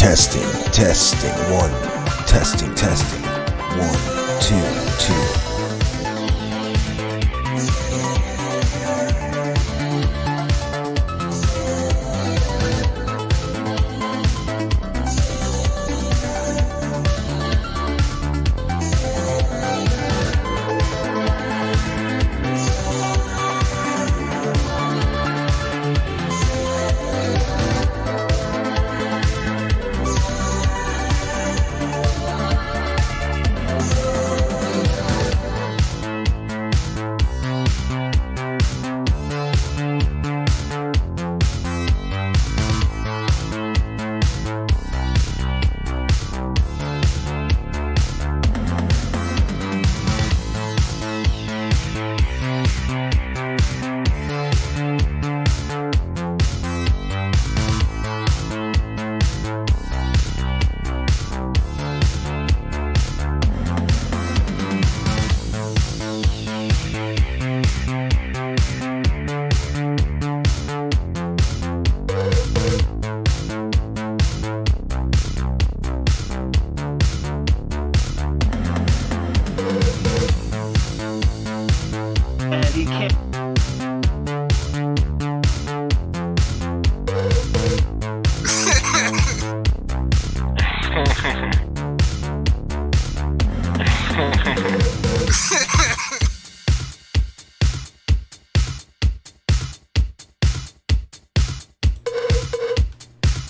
Testing, testing, one. Testing, testing. 1, 2, 2. he can't.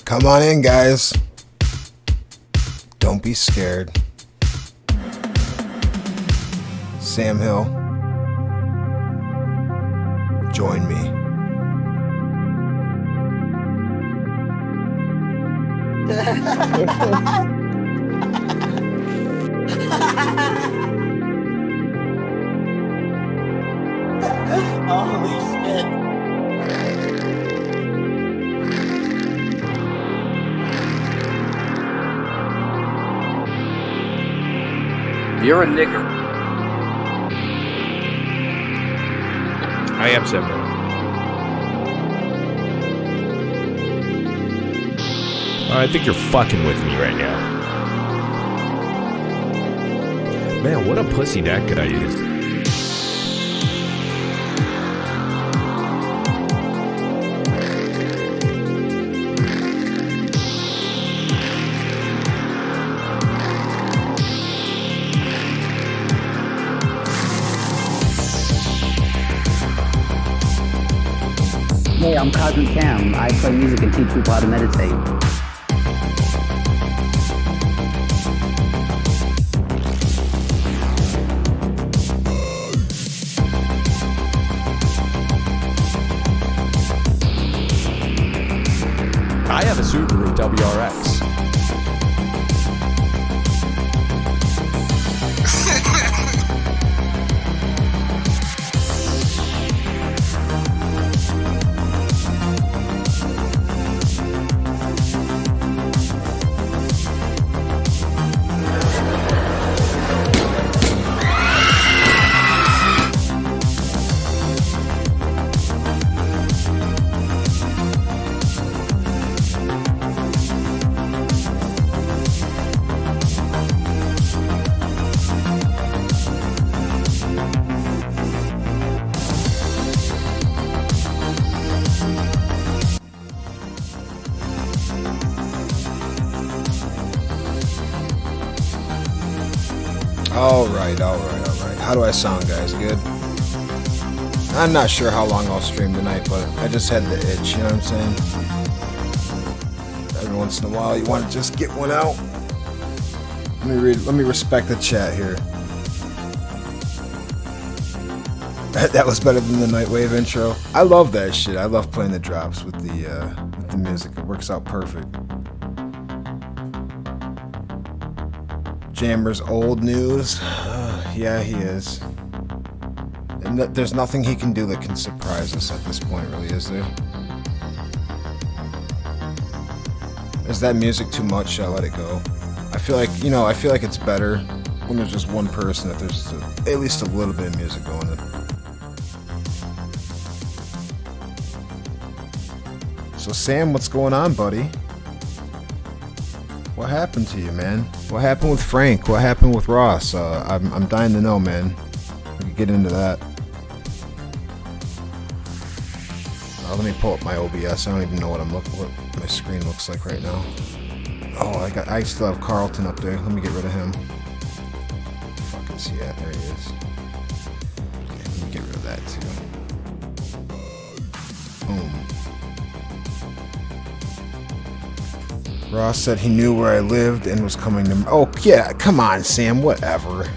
Come on in, guys. Don't be scared. Sam Hill, join me. Holy shit. You're a nigger. I am Sam Hill. I think you're fucking with me right now. Man, what a pussy that could I use? Hey, I'm Cosmic Cam. I play music and teach people how to meditate. I have a Subaru WRX. All right. How do I sound, guys? Good? I'm not sure how long I'll stream tonight, but I just had the itch, you know what I'm saying? Every once in a while, you want to just get one out. Let me respect the chat here. That was better than the Nightwave intro. I love that shit. I love playing the drops with the music. It works out perfect. Jammer's old news. Yeah, he is. And there's nothing he can do that can surprise us at this point, really, is there? Is that music too much? I'll let it go. I feel like it's better when there's just one person, that there's at least a little bit of music going in. So Sam, what's going on, buddy? What happened to you, man? What happened with Frank? What happened with Ross? I'm dying to know, man. We can get into that. Let me pull up my OBS. I don't even know what what my screen looks like right now. Oh, I still have Carlton up there. Let me get rid of him. Where the fuck is he at? There he is. Okay, let me get rid of that too. Boom. Ross said he knew where I lived and was coming to... Oh, yeah, come on, Sam, whatever.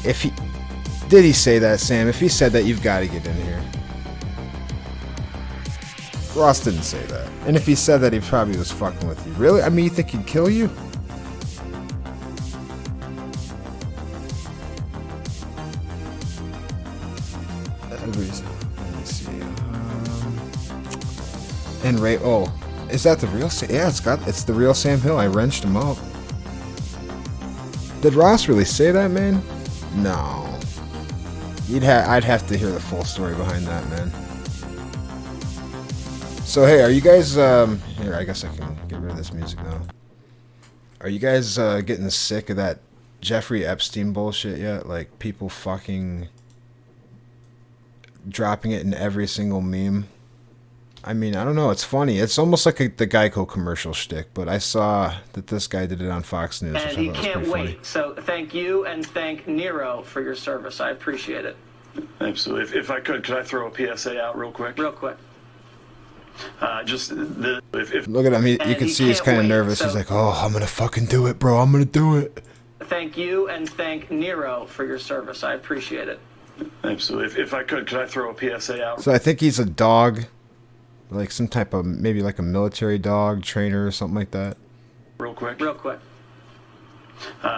Did he say that, Sam? If he said that, you've got to get in here. Ross didn't say that. And if he said that, he probably was fucking with you. Really? I mean, you think he'd kill you? Let me see. And Ray... Oh... Is that the real Sam? Yeah, it's the real Sam Hill. I wrenched him up. Did Ross really say that, man? No. I'd have to hear the full story behind that, man. So hey, are you guys here, I guess I can get rid of this music now. Are you guys getting sick of that Jeffrey Epstein bullshit yet? Like people fucking dropping it in every single meme. I mean, I don't know. It's funny. It's almost like the Geico commercial shtick, but I saw that this guy did it on Fox News, And he can't wait. So thank you and thank Nero for your service. I appreciate it. Absolutely. If I could I throw a PSA out real quick? Real quick. Look at him. You can see he's kind of nervous. So he's like, oh, I'm going to fucking do it, bro. I'm going to do it. thank you and thank Nero for your service. I appreciate it. Absolutely. If I could I throw a PSA out? So I think he's a dog, like some type of, maybe like a military dog trainer or something like that. Real quick. Real quick.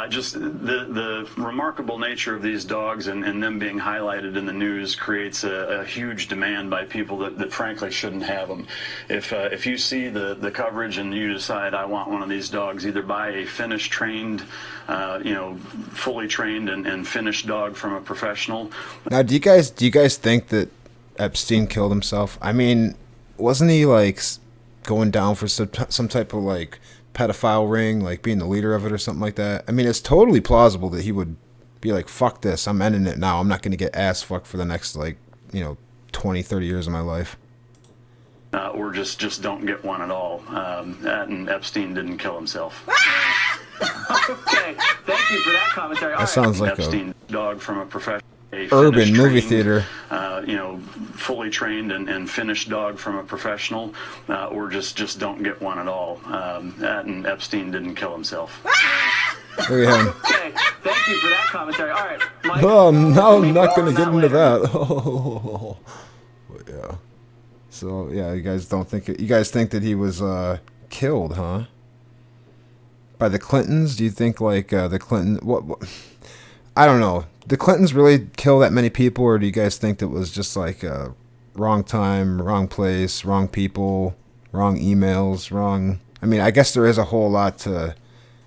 Just the remarkable nature of these dogs and them being highlighted in the news creates a huge demand by people that frankly shouldn't have them. If you see the coverage and you decide I want one of these dogs, either buy a finished trained, fully trained and finished dog from a professional. Now, do you guys think that Epstein killed himself? I mean, wasn't he like going down for some type of like pedophile ring, like being the leader of it or something like that? I mean, it's totally plausible that he would be like, fuck this, I'm ending it now. I'm not going to get ass fucked for the next 20, 30 years of my life. Or just don't get one at all. And Epstein didn't kill himself. Okay, thank you for that commentary. That sounds like Epstein dog from a professional. Urban movie theater. Fully trained and finished dog from a professional, or just don't get one at all. And Epstein didn't kill himself. Look at him. Okay, thank you for that commentary. All right, Mike. Oh, now I'm not going to get into that. Oh, yeah. So yeah, you guys think that he was killed, huh? By the Clintons? Do you think like the Clinton? What? I don't know. The Clintons really kill that many people, or do you guys think that was just like wrong time, wrong place, wrong people, wrong emails, wrong? I mean, I guess there is a whole lot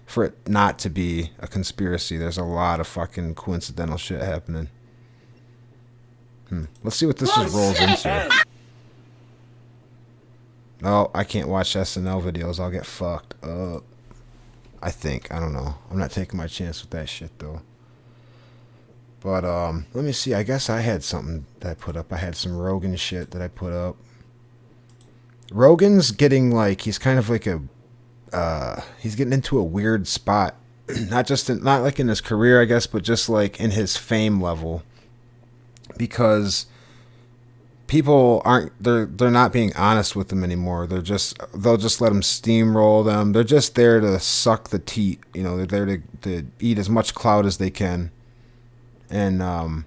for it not to be a conspiracy. There's a lot of fucking coincidental shit happening. Let's see what this just rolls into. Oh, I can't watch SNL videos. I'll get fucked up. I think. I don't know. I'm not taking my chance with that shit, though. But let me see. I guess I had something that I put up. I had some Rogan shit that I put up. Rogan's getting like, he's kind of like he's getting into a weird spot. Not like in his career, I guess, but just like in his fame level. Because people they're not being honest with him anymore. They'll just let him steamroll them. They're just there to suck the teat. They're there to eat as much clout as they can. And I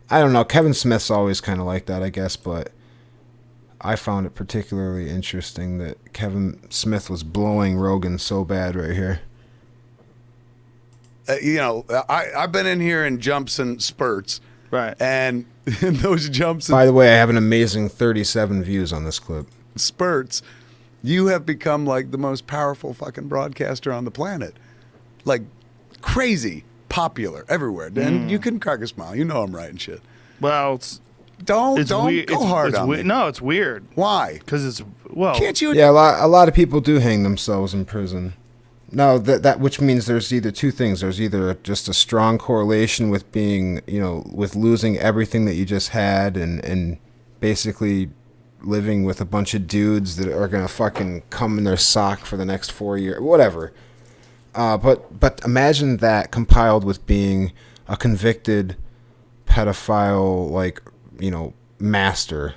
don't know, Kevin Smith's always kind of like that, I guess, but I found it particularly interesting that Kevin Smith was blowing Rogan so bad right here. I've been in here in jumps and spurts. Right. And in those jumps By the way, I have an amazing 37 views on this clip. Spurts, you have become like the most powerful fucking broadcaster on the planet. Like crazy. Popular everywhere, and you can crack a smile. You know I'm right and shit. Well, don't go hard on me. No, it's weird. Why? Because can't you? Yeah, a lot of people do hang themselves in prison. No, that which means there's either two things. There's either just a strong correlation with being, with losing everything that you just had and basically living with a bunch of dudes that are gonna fucking come in their sock for the next 4 years, whatever. But imagine that compiled with being a convicted pedophile, like, master,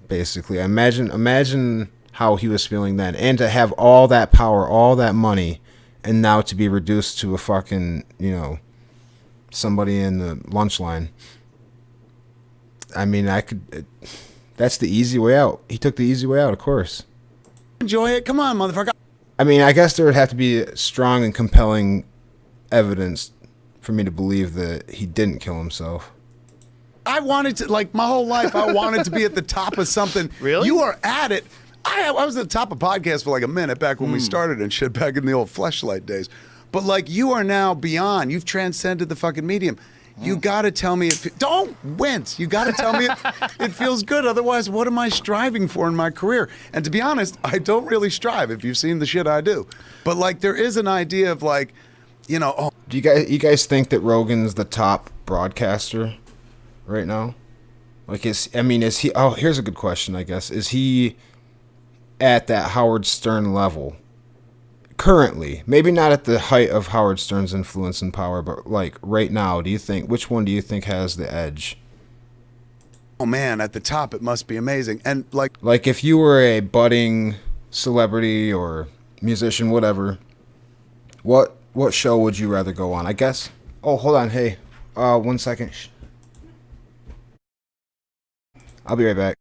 basically. Imagine how he was feeling then, and to have all that power, all that money, and now to be reduced to a fucking, somebody in the lunch line. I mean, that's the easy way out. He took the easy way out, of course. Enjoy it. Come on, motherfucker. I mean, I guess there would have to be strong and compelling evidence for me to believe that he didn't kill himself. I wanted to, like, my whole life, I wanted to be at the top of something. Really? You are at it. I was at the top of podcasts for like a minute back when we started and shit, back in the old Fleshlight days. But, like, you are now beyond. You've transcended the fucking medium. You got to tell me don't wince. You got to tell me it feels good. Otherwise, what am I striving for in my career? And to be honest, I don't really strive, if you've seen the shit I do. But like, there is an idea of like, Do you guys think that Rogan's the top broadcaster right now? Like, is he? Oh, here's a good question. I guess is he at that Howard Stern level currently? Maybe not at the height of Howard Stern's influence and power, but like right now, which one do you think has the edge? Oh man, at the top it must be amazing. And like if you were a budding celebrity or musician, whatever, what show would you rather go on? I guess. Oh, hold on. Hey, 1 second. I'll be right back.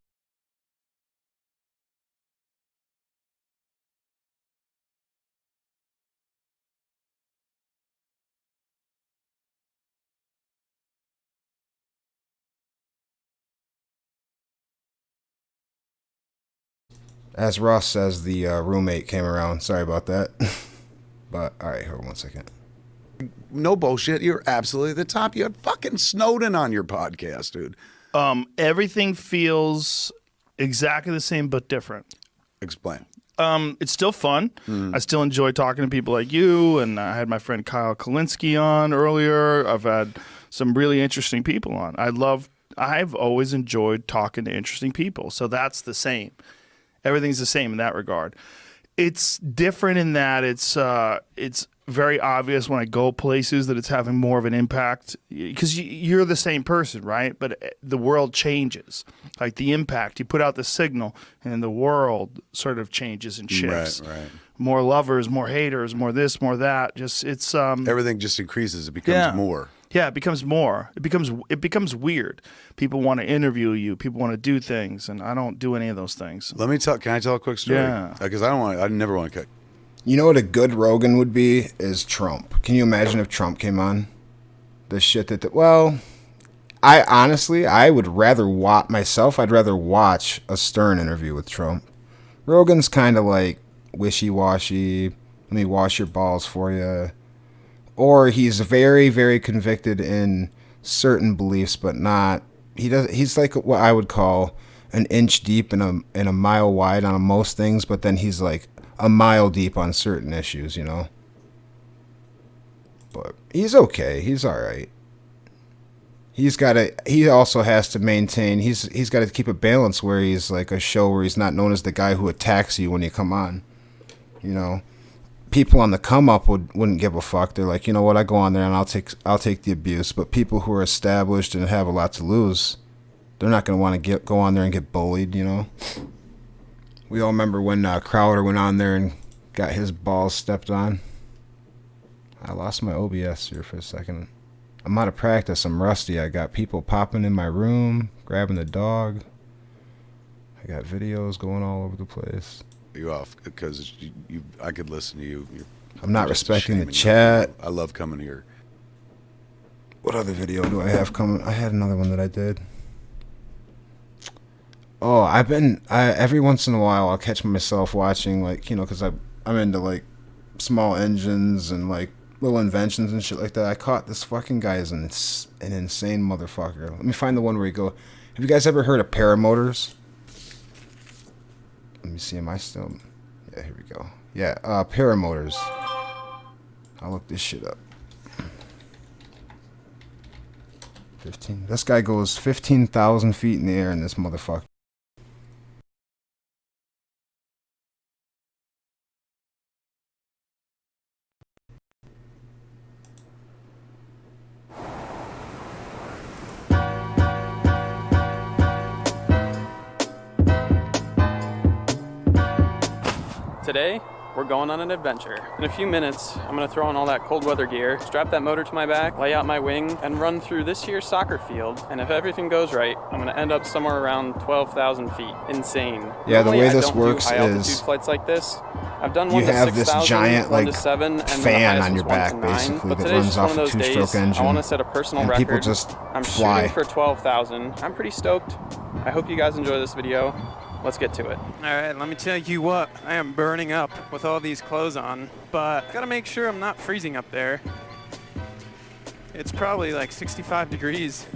As Ross says, the roommate came around. Sorry about that. But, all right, hold on 1 second. no bullshit, you're absolutely the top. You had fucking Snowden on your podcast, dude. Everything feels exactly the same but different. Explain. It's still fun. I still enjoy talking to people like you, and I had my friend Kyle Kalinske on earlier. I've had some really interesting people on. I've always enjoyed talking to interesting people, so that's the same. Everything's the same in that regard. It's different in that it's very obvious when I go places that it's having more of an impact because you're the same person, right? But the world changes. Like the impact, you put out the signal and the world sort of changes and shifts. Right. More lovers, more haters, more this, more that. Just it's everything just increases. It becomes more. Yeah, it becomes more. It becomes weird. People want to interview you. People want to do things, and I don't do any of those things. Let me tell. Can I tell a quick story? Yeah. Because I never want to cut. You know what a good Rogan would be is Trump. Can you imagine if Trump came on? The shit that well, I honestly would rather I'd rather watch a Stern interview with Trump. Rogan's kind of like wishy-washy. Let me wash your balls for you. Or he's very, very convicted in certain beliefs, but not. He's like what I would call an inch deep and a mile wide on most things, but then he's like a mile deep on certain issues, you know. But he's okay. He's all right. He also has to maintain. He's got to keep a balance where he's like a show where he's not known as the guy who attacks you when you come on, you know. People on the come up wouldn't give a fuck. They're like, you know what, I go on there and I'll take the abuse. But people who are established and have a lot to lose, they're not going to want to go on there and get bullied, you know. We all remember when Crowder went on there and got his balls stepped on. I lost my OBS here for a second. I'm out of practice. I'm rusty. I got people popping in my room, grabbing the dog. I got videos going all over the place. You off because I could listen to you. I'm not respecting the chat. I love coming here. What other video do I have coming? I had another one that I did. Oh, every once in a while I'll catch myself watching, like, you know, because I'm into like small engines and like little inventions and shit like that. I caught this fucking guy is an insane motherfucker. Let me find the one where you go. Have you guys ever heard of paramotors? Let me see, am I still... Yeah, here we go. Yeah, paramotors. I'll look this shit up. 15. This guy goes 15,000 feet in the air in this motherfucker. Today, we're going on an adventure. In a few minutes, I'm gonna throw on all that cold weather gear, strap that motor to my back, lay out my wing, and run through this year's soccer field. And if everything goes right, I'm gonna end up somewhere around 12,000 feet. Insane. Yeah, Normally, the way I this don't works do high altitude is flights like this. I've done one you to have this 6,000, giant one like to 7, and then the fan highest on your was 1 back to 9. basically But that today's runs just one off of a those two-stroke days. engine. I want to set a personal and record. people just I'm fly. shooting for 12,000. I'm pretty stoked. I hope you guys enjoy this video. Let's get to it. All right, let me tell you what, I am burning up with all these clothes on, but gotta make sure I'm not freezing up there. It's probably like 65 degrees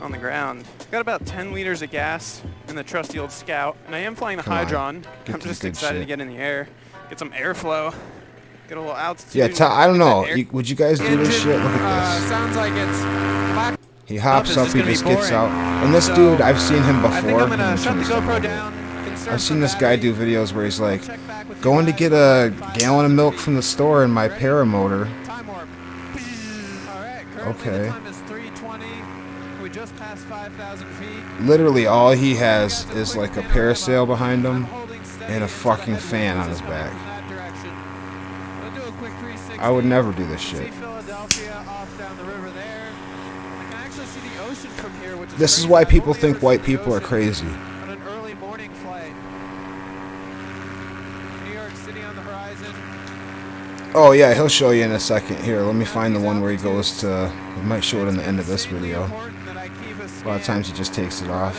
on the ground. Got about 10 liters of gas in the trusty old Scout, and I am flying the Hydron. I'm just excited to get in the air, get some airflow, get a little altitude. Yeah, I don't know. Would you guys do this shit? Look at this. Sounds like it's... He hops this up, is he gonna be just gets boring. out. And this So, dude, I've seen him I think before. I'm gonna shut the GoPro down. I've seen this guy do videos where he's like, going to get a gallon of milk from the store in my paramotor. Time warp. Alright, currently Okay. the time is 3:20. We just passed 5,000 feet. Literally all he has is like a parasail behind him and a fucking fan on his back. I would never do this shit. This is why people think white people are crazy. On an early morning flight. New York City on the horizon. Oh yeah, he'll show you in a second. Here, let me find the one where he goes to... He might show it in the end of this video. A lot of times he just takes it off.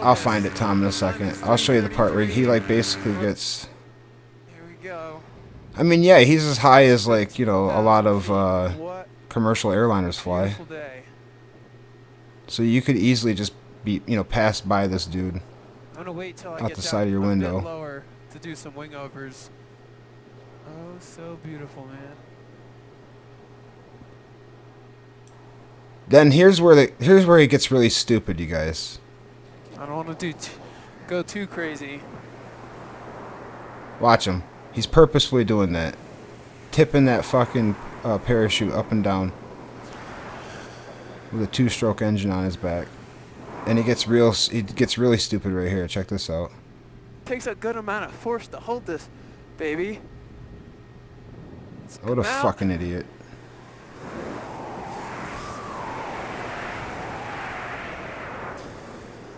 I'll find it, Tom, in a second. I'll show you the part where he like basically gets... Here we go. I mean, yeah, he's as high as like, you know, a lot of commercial airliners fly. So you could easily just be, you know, pass by this dude I'm gonna wait till I out get the down side of your a window. bit lower to do some wingovers. Oh, so beautiful, man. Then here's where he gets really stupid, you guys. I don't want to go too crazy. Watch him. He's purposefully doing that, tipping that fucking parachute up and down with a 2-stroke engine on his back, and he gets really stupid right here. Check this out. Takes a good amount of force to hold this, baby. What a fucking idiot.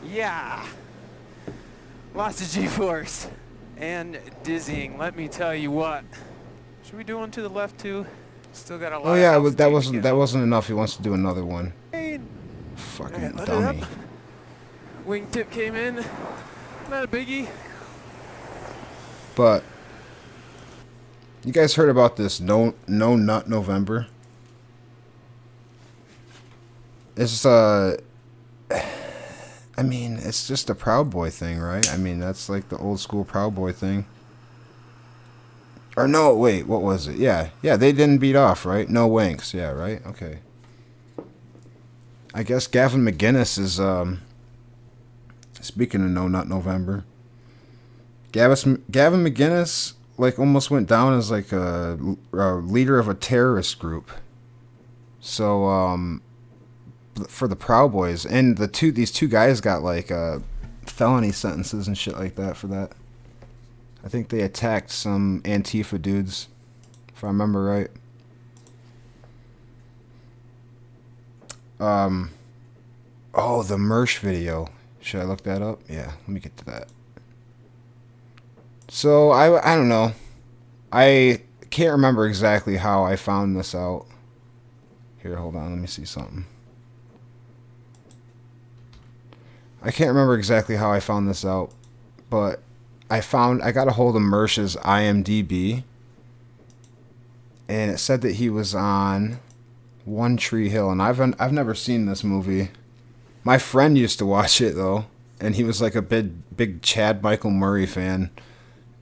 Yeah. Lots of G-force. And dizzying, let me tell you what. Should we do one to the left too? Still got a lot. Oh yeah, of that wasn't enough. He wants to do another one. Alright, Fucking let it dummy. up. Wingtip came in. Not a biggie. But you guys heard about this no nut November? It's I mean, it's just a Proud Boy thing, right? I mean, that's like the old school Proud Boy thing. Or no, wait, what was it? Yeah, they didn't beat off, right? No wanks, yeah, right? Okay. I guess Gavin McGinnis is, speaking of No Nut November, Gavin McGinnis, like, almost went down as, like, a leader of a terrorist group. So, for the Proud Boys, and these two guys got like felony sentences and shit like that for that. I think they attacked some Antifa dudes, if I remember right. Oh, the Mersh video. Should I look that up? Yeah, let me get to that. So I don't know. I can't remember exactly how I found this out. Here, hold on, let me see something. I can't remember exactly how I found this out, but I got a hold of Mersh's IMDb, and it said that he was on One Tree Hill, and I've never seen this movie. My friend used to watch it though, and he was like a big Chad Michael Murray fan,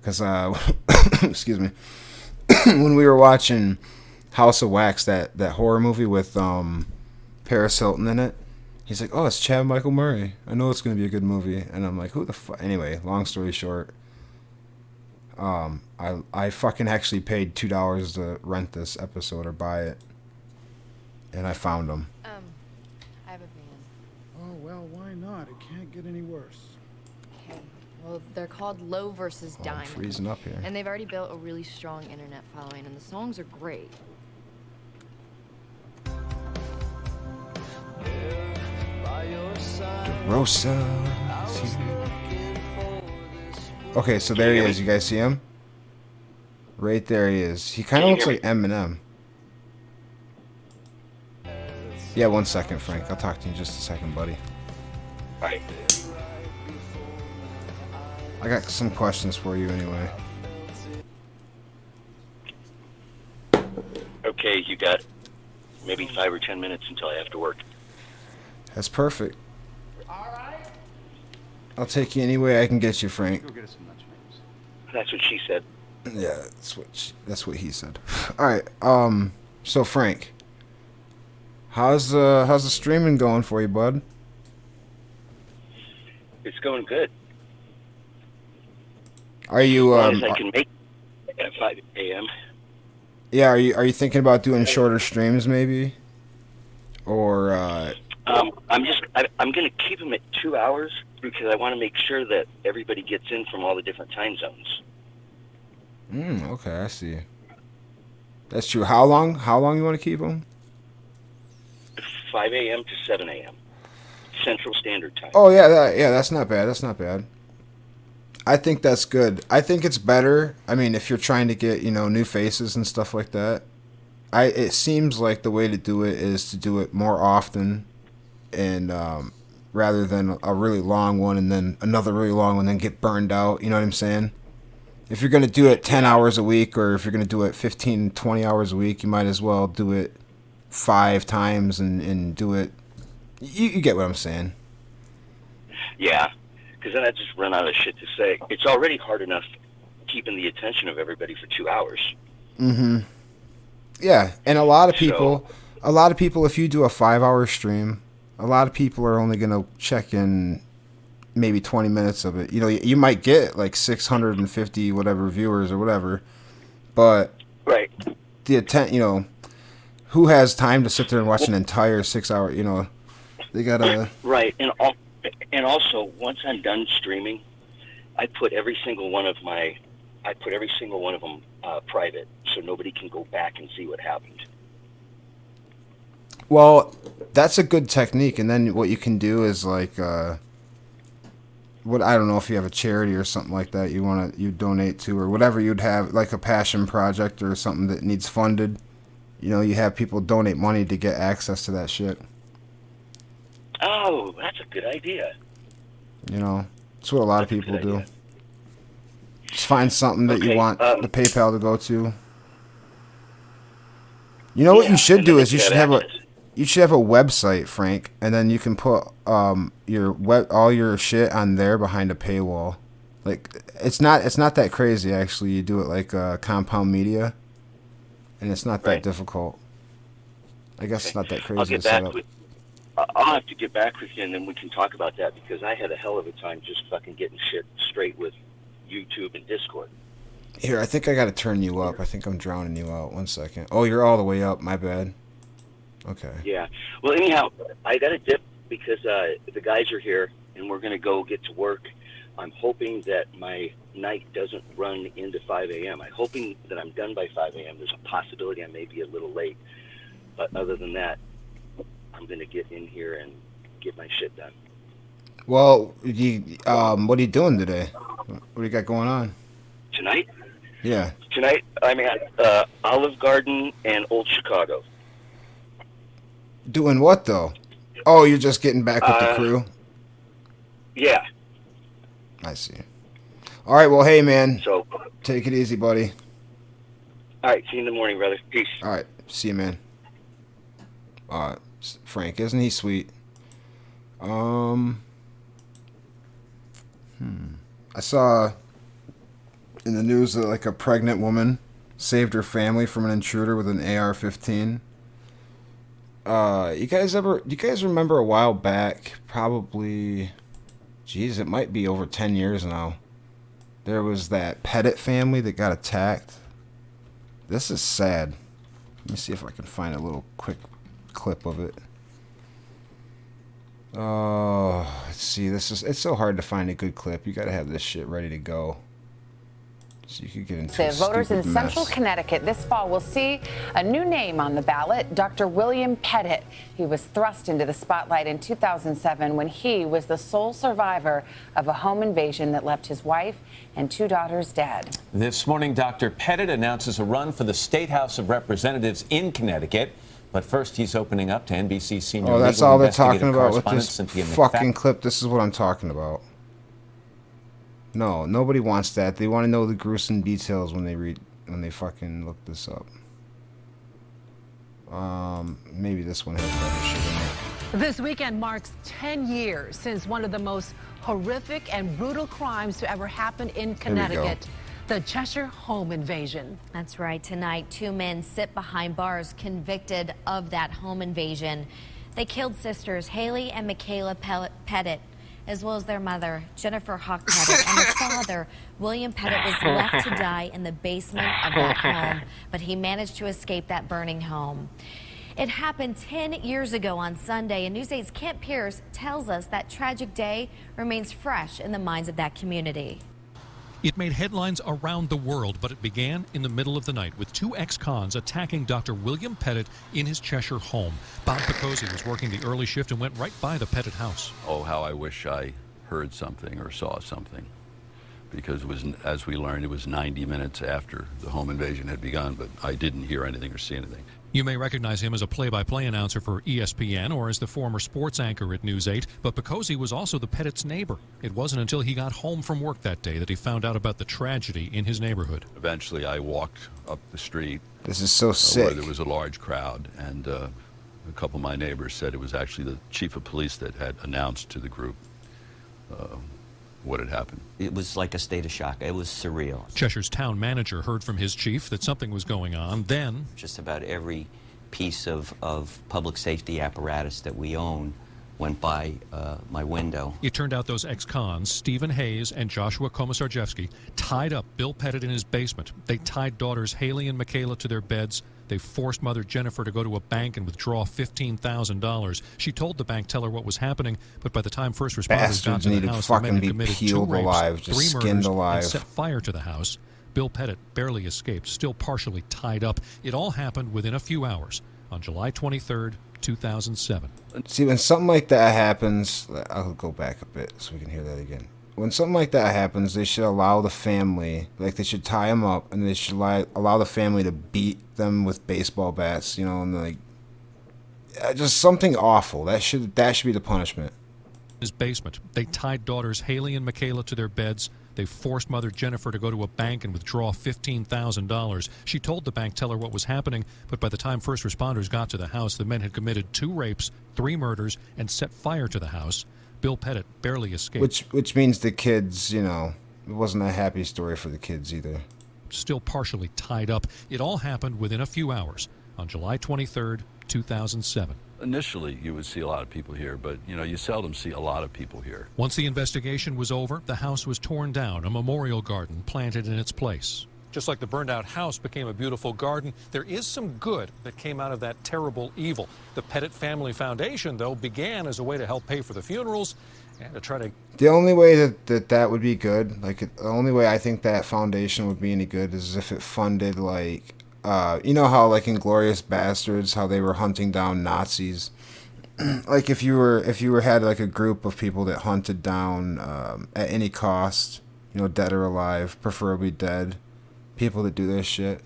because excuse me, when we were watching House of Wax, that horror movie with Paris Hilton in it. He's like, oh, it's Chad Michael Murray. I know it's going to be a good movie. And I'm like, who the fuck? Anyway, long story short, I fucking actually paid $2 to rent this episode or buy it. And I found them. I have a van. Oh, well, why not? It can't get any worse. Okay. Well, they're called Low versus I'm Diamond. freezing up here. And they've already built a really strong internet following, and the songs are great. Rosa. Okay, so there he is. You guys see him? Right there he is. He kind of looks like Eminem. Yeah, 1 second, Frank. I'll talk to you in just a second, buddy. Alright. I got some questions for you anyway. Okay, you got maybe 5 or 10 minutes until I have to work. That's perfect. I'll take you any way I can get you, Frank. That's what she said. Yeah, that's what he said. All right. So Frank, How's the streaming going for you, bud? It's going good. Are you As long as I can make it at 5 a.m. Yeah, are you thinking about doing shorter streams maybe? Or I'm going to keep them at 2 hours because I want to make sure that everybody gets in from all the different time zones. Okay, I see. That's true. How long you want to keep them? 5 a.m. to 7 a.m. Central Standard Time. Oh yeah, that's not bad. That's not bad. I think that's good. I think it's better. I mean, if you're trying to get, new faces and stuff like that, it seems like the way to do it is to do it more often, and rather than a really long one and then another really long one and then get burned out. You know what I'm saying? If you're gonna do it 10 hours a week, or if you're gonna do it 15, 20 hours a week, you might as well do it 5 times and do it. You get what I'm saying? Yeah, because then I just run out of shit to say. It's already hard enough keeping the attention of everybody for 2 hours. Mm-hmm. Yeah, and a lot of people, if you do a 5-hour stream, a lot of people are only gonna check in maybe 20 minutes of it. You might get like 650 whatever viewers or whatever, but right, the who has time to sit there and watch an entire 6-hour? They gotta right, and also once I'm done streaming, I put every single one of them private, so nobody can go back and see what happened. Well, that's a good technique, and then what you can do is like, I don't know if you have a charity or something like that you donate to, or whatever you'd have, like a passion project or something that needs funded. You have people donate money to get access to that shit. Oh, that's a good idea. It's what a lot of people do. Just find something that you want the PayPal to go to. What you should do is you should have a website, Frank, and then you can put all your shit on there behind a paywall. Like it's not that crazy actually. You do it like Compound Media, and it's not that difficult. I guess it's not that crazy to set up. I'll have to get back with you, and then we can talk about that, because I had a hell of a time just fucking getting shit straight with YouTube and Discord. Here, I think I gotta turn you up. I think I'm drowning you out. 1 second. Oh, you're all the way up. My bad. Okay. Yeah. Well, anyhow, I got to dip because the guys are here, and we're going to go get to work. I'm hoping that my night doesn't run into 5 a.m. I'm hoping that I'm done by 5 a.m. There's a possibility I may be a little late. But other than that, I'm going to get in here and get my shit done. Well, what are you doing today? What do you got going on? Tonight? Yeah. Tonight, I'm at Olive Garden and Old Chicago. Doing what, though? Oh, you're just getting back with the crew? Yeah. I see. All right, well, hey, man. So, take it easy, buddy. All right, see you in the morning, brother. Peace. All right, see you, man. Frank, isn't he sweet? I saw in the news that like a pregnant woman saved her family from an intruder with an AR-15. Do you guys remember a while back, probably, geez, it might be over 10 years now, there was that Pettit family that got attacked? This is sad. Let me see if I can find a little quick clip of it. Oh, let's see. It's so hard to find a good clip. You gotta have this shit ready to go. So you could get into voters in mess. Central Connecticut this fall will see a new name on the ballot, Dr. William Pettit. He was thrust into the spotlight in 2007 when he was the sole survivor of a home invasion that left his wife and 2 daughters dead. This morning, Dr. Pettit announces a run for the State House of Representatives in Connecticut. But first, he's opening up to NBC senior Oh, that's legal all they're talking about with correspondent this Cynthia fucking clip. This is what I'm talking about. No, nobody wants that. They want to know the gruesome details when they fucking look this up. Maybe this one has better shit in it. This weekend marks 10 years since one of the most horrific and brutal crimes to ever happen in Connecticut. the Cheshire home invasion. That's right. Tonight, 2 men sit behind bars convicted of that home invasion. They killed sisters Haley and Michaela Pettit, as well as their mother, Jennifer Hawk Pettit, and their father, William Pettit, was left to die in the basement of that home, but he managed to escape that burning home. It happened 10 years ago on Sunday, and News 8's Kent Pierce tells us that tragic day remains fresh in the minds of that community. It made headlines around the world, but it began in the middle of the night with 2 ex-cons attacking Dr. William Pettit in his Cheshire home. Bob Picozzi was working the early shift and went right by the Pettit house. Oh, how I wish I heard something or saw something, because it was, as we learned, it was 90 minutes after the home invasion had begun, but I didn't hear anything or see anything. You may recognize him as a play-by-play announcer for ESPN or as the former sports anchor at News 8, but Picozzi was also the Pettit's neighbor. It wasn't until he got home from work that day that he found out about the tragedy in his neighborhood. Eventually, I walked up the street. This is so sick. Where there was a large crowd, and a couple of my neighbors said it was actually the chief of police that had announced to the group what had happened. It was like a state of shock. It was surreal. Cheshire's town manager heard from his chief that something was going on. Then, just about every piece of public safety apparatus that we own went by my window. It turned out those ex-cons, Stephen Hayes and Joshua Komisarjevsky, tied up Bill Pettit in his basement. They tied daughters Haley and Michaela to their beds. They forced mother Jennifer to go to a bank and withdraw $15,000. She told the bank teller what was happening, but by the time first responders got to the house, the men had committed 2 rapes, 3 murders, and set fire to the house. Bill Pettit barely escaped, still partially tied up. It all happened within a few hours on July 23rd, 2007. See, when something like that happens, I'll go back a bit so we can hear that again. When something like that happens, they should allow the family, like they should tie them up, and they should allow the family to beat them with baseball bats, you know, and like just something awful. That should be the punishment. His basement. They tied daughters Haley and Michaela to their beds. They forced mother Jennifer to go to a bank and withdraw $15,000. She told the bank teller what was happening, but by the time first responders got to the house, the men had committed 2 rapes, 3 murders, and set fire to the house. Bill Pettit barely escaped. Which means the kids, you know, it wasn't a happy story for the kids either. Still partially tied up. It all happened within a few hours on July 23rd, 2007. Initially, you would see a lot of people here, but, you know, you seldom see a lot of people here. Once the investigation was over, the house was torn down, a memorial garden planted in its place. Just like the burned-out house became a beautiful garden, there is some good that came out of that terrible evil. The Pettit Family Foundation, though, began as a way to help pay for the funerals and to try to... The only way that would be good, like the only way I think that foundation would be any good is if it funded, like, you know how, like, in Glorious Bastards, how they were hunting down Nazis? Like, if you had, like, a group of people that hunted down, at any cost, you know, dead or alive, preferably dead, people that do this shit.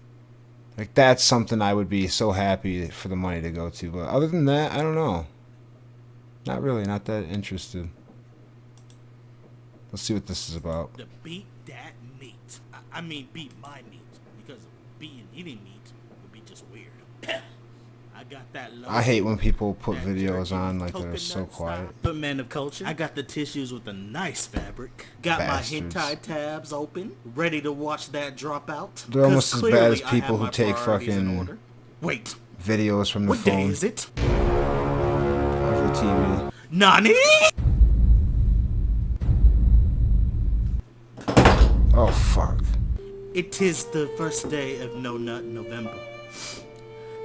Like, that's something I would be so happy for the money to go to. But other than that, I don't know. Not really, not that interested. Let's see what this is about. To beat that meat. I mean, beat my meat. Because beating any meat would be just weird. I got that low. I hate when people put videos on like that are so quiet. But man of culture, I got the tissues with a nice fabric. Got Bastards. my hentai tabs open, ready to watch that drop out. They're almost as bad as people who take fucking Wait. Videos from the what phone. Day is it? Off the TV. Nani? Oh fuck. It is the first day of No Nut November.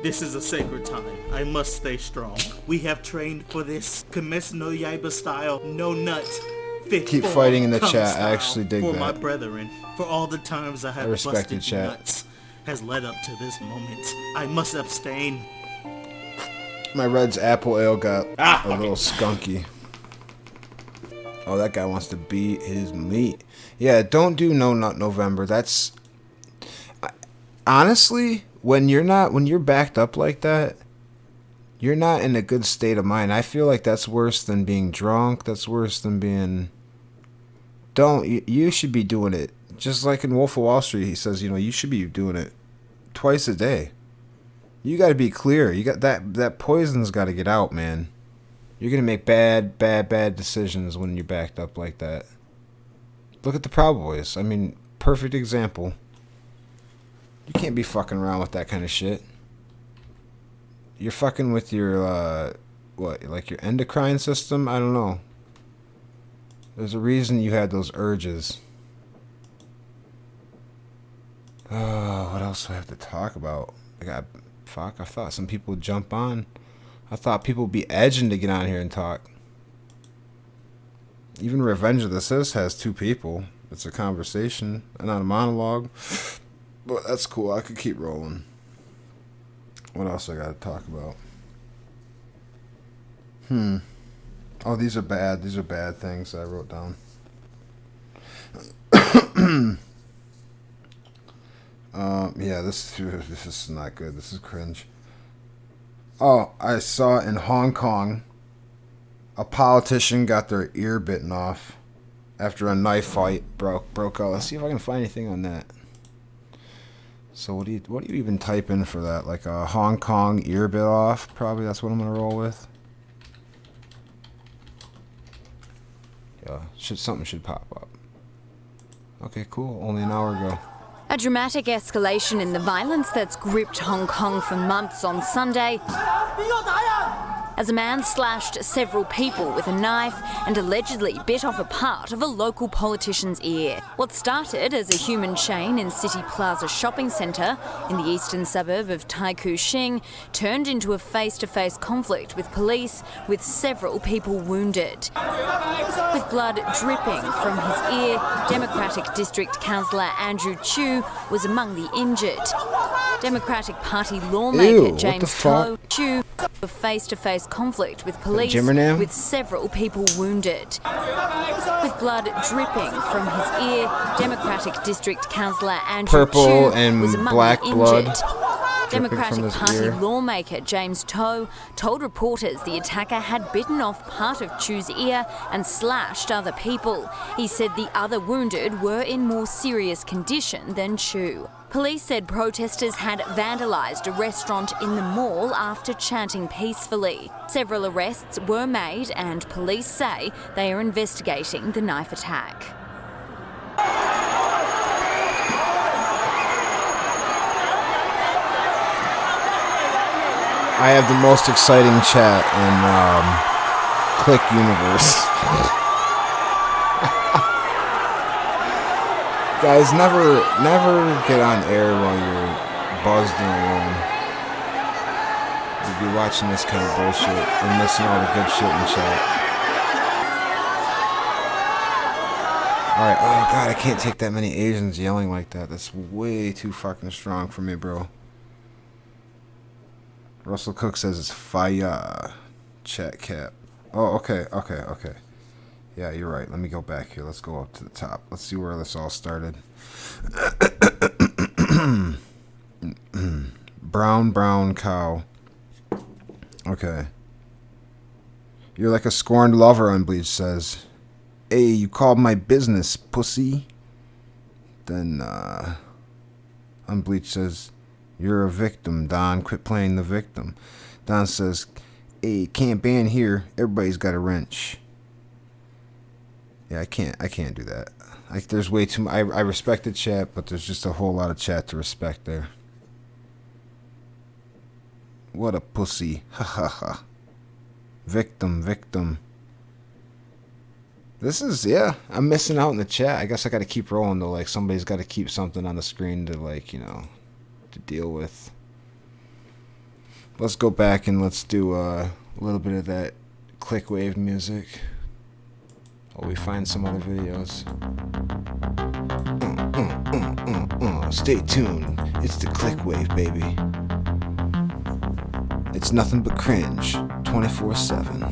This is a sacred time. I must stay strong. We have trained for this Kimetsu no Yaiba style No Nut. Keep fighting in the chat. I actually dig for that. my brethren, for all the times I have respect busted the chat. nuts, has led up to this moment. I must abstain. My Red's apple ale got a little skunky. Oh, that guy wants to beat his meat. Yeah, don't do No Nut November. That's honestly, when you're backed up like that, you're not in a good state of mind. I feel like that's worse than being drunk. That's worse than being... You should be doing it. Just like in Wolf of Wall Street, he says, you know, you should be doing it twice a day. You got to be clear. You got that poison's got to get out, man. You're going to make bad decisions when you're backed up like that. Look at the Proud Boys. I mean, perfect example. You can't be fucking around with that kind of shit. You're fucking with your, what, like your endocrine system? I don't know. There's a reason you had those urges. What else do I have to talk about? I thought some people would jump on. I thought people would be edging to get on here and talk. Even Revenge of the Sis has 2 people. It's a conversation, not a monologue. But that's cool. I could keep rolling. What else I gotta talk about? Oh, these are bad. These are bad things that I wrote down. Yeah, this is not good. This is cringe. Oh, I saw in Hong Kong, a politician got their ear bitten off after a knife fight broke out. Let's see if I can find anything on that. So what do you even type in for that? Like a Hong Kong ear bit off? Probably that's what I'm gonna roll with. Yeah, something should pop up. Okay, cool. Only an hour ago. A dramatic escalation in the violence that's gripped Hong Kong for months on Sunday as a man slashed several people with a knife and allegedly bit off a part of a local politician's ear. What started as a human chain in City Plaza shopping centre in the eastern suburb of Tai Kung Shing turned into a face-to-face conflict with police, with several people wounded. With blood dripping from his ear, Democratic District Councillor Andrew Chu was among the injured. Democratic Party lawmaker James Coe Chu a face-to-face conflict with police, with several people wounded. With blood dripping from his ear, Democratic District Councillor Andrew Chu was among the injured. Democratic Party lawmaker James Coe told reporters the attacker had bitten off part of Chu's ear and slashed other people. He said the other wounded were in more serious condition than Chu. Police said protesters had vandalised a restaurant in the mall after chanting peacefully. Several arrests were made and police say they are investigating the knife attack. I have the most exciting chat in Click Universe. Guys, never get on air while you're buzzed and alone. You'll be watching this kind of bullshit and missing all the good shit in chat. Alright, oh god, I can't take that many Asians yelling like that. That's way too fucking strong for me, bro. Russell Cook says it's fire. Chat cap. Oh, okay. Yeah, you're right. Let me go back here. Let's go up to the top. Let's see where this all started. Brown cow. Okay. You're like a scorned lover, Unbleached says. Hey, you called my business, pussy. Then, Unbleached says, you're a victim, Don. Quit playing the victim. Don says, hey, can't ban here. Everybody's got a wrench. Yeah, I can't do that. Like, there's way too much. I respect the chat, but there's just a whole lot of chat to respect there. What a pussy. Ha ha ha. Victim. This is, yeah, I'm missing out in the chat. I guess I gotta keep rolling, though. Like, somebody's gotta keep something on the screen to, like, you know, to deal with. Let's go back and let's do a little bit of that click wave music. While we find some other videos. Stay tuned. It's the click wave, baby. It's nothing but cringe 24/7.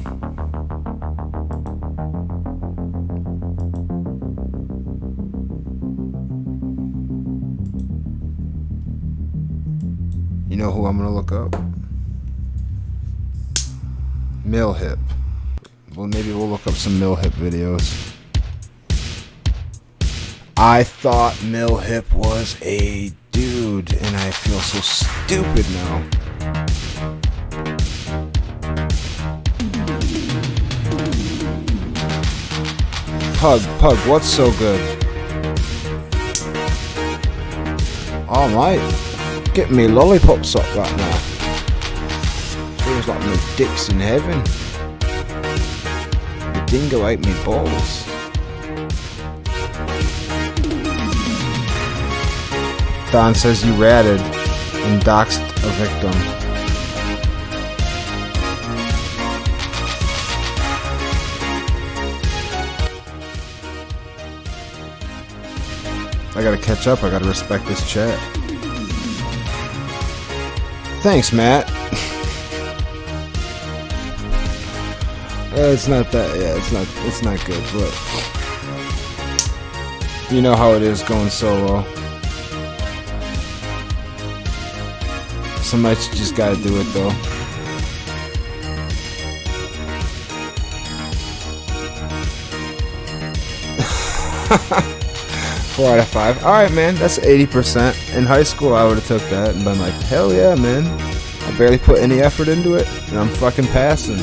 You know who I'm gonna look up? Millhip. Well, maybe we'll look up some Millhip videos. I thought Millhip was a dude, and I feel so stupid now. Pug, what's so good? Oh mate, getting me lollipops up right now. Feels like my dick's in heaven. The dingo ate me balls. Don says you ratted and doxed a victim. I gotta catch up, I gotta respect this chat. Thanks, Matt. It's not that, yeah, it's not good, but you know how it is going solo. Some nights you just gotta do it though. Four out of 5. Alright, man, that's 80%. In high school, I would have took that and been like, hell yeah, man. I barely put any effort into it, and I'm fucking passing.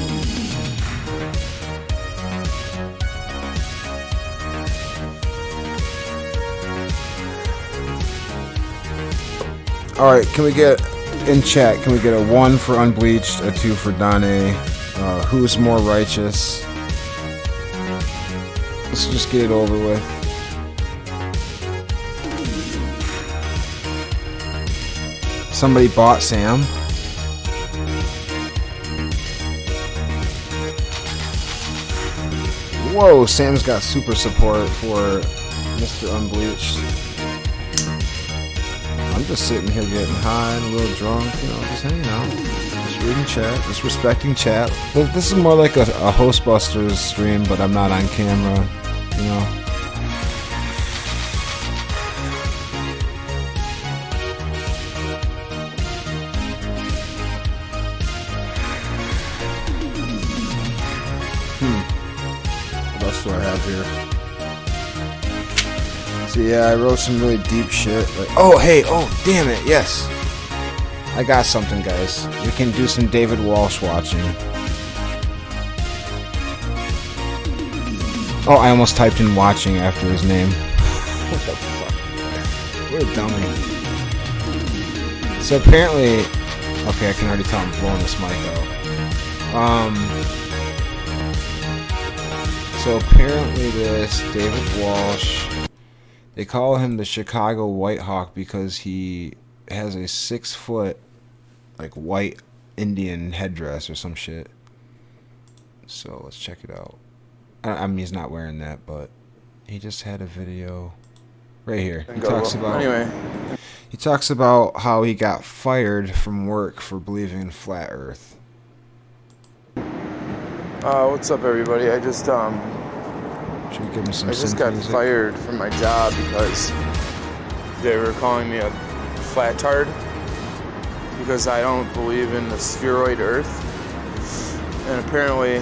Alright, can we get, in chat, can we get a 1 for Unbleached, a 2 for Dane? Who's more righteous? Let's just get it over with. Somebody bought Sam. Whoa, Sam's got super support for Mr. Unbleached. I'm just sitting here getting high and a little drunk, you know, just hanging out. Just reading chat, just respecting chat. This is more like a Hostbusters stream, but I'm not on camera, you know. What else do I have here? So yeah, I wrote some really deep shit. Like, oh hey, oh damn it, yes. I got something, guys. We can do some David Walsh watching. Oh, I almost typed in watching after his name. What the fuck? What a dummy. So apparently, okay, I can already tell I'm blowing this mic out. So apparently this David Walsh, they call him the Chicago White Hawk because he has a 6-foot, like, white Indian headdress or some shit. So let's check it out. I mean, he's not wearing that, but he just had a video right here. He talks about, he talks about how he got fired from work for believing in flat Earth. What's up, everybody? I just got fired from my job because they were calling me a flat-tard because I don't believe in the spheroid Earth, and apparently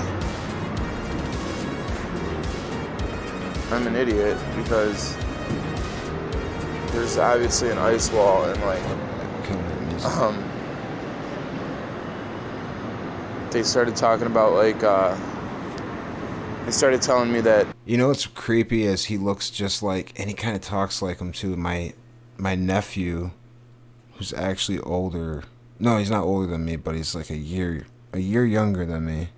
I'm an idiot because there's obviously an ice wall and like they started talking about like they started telling me that, you know what's creepy is he looks just like, and he kind of talks like him too, my nephew, who's actually older. No, he's not older than me, but he's like a year younger than me.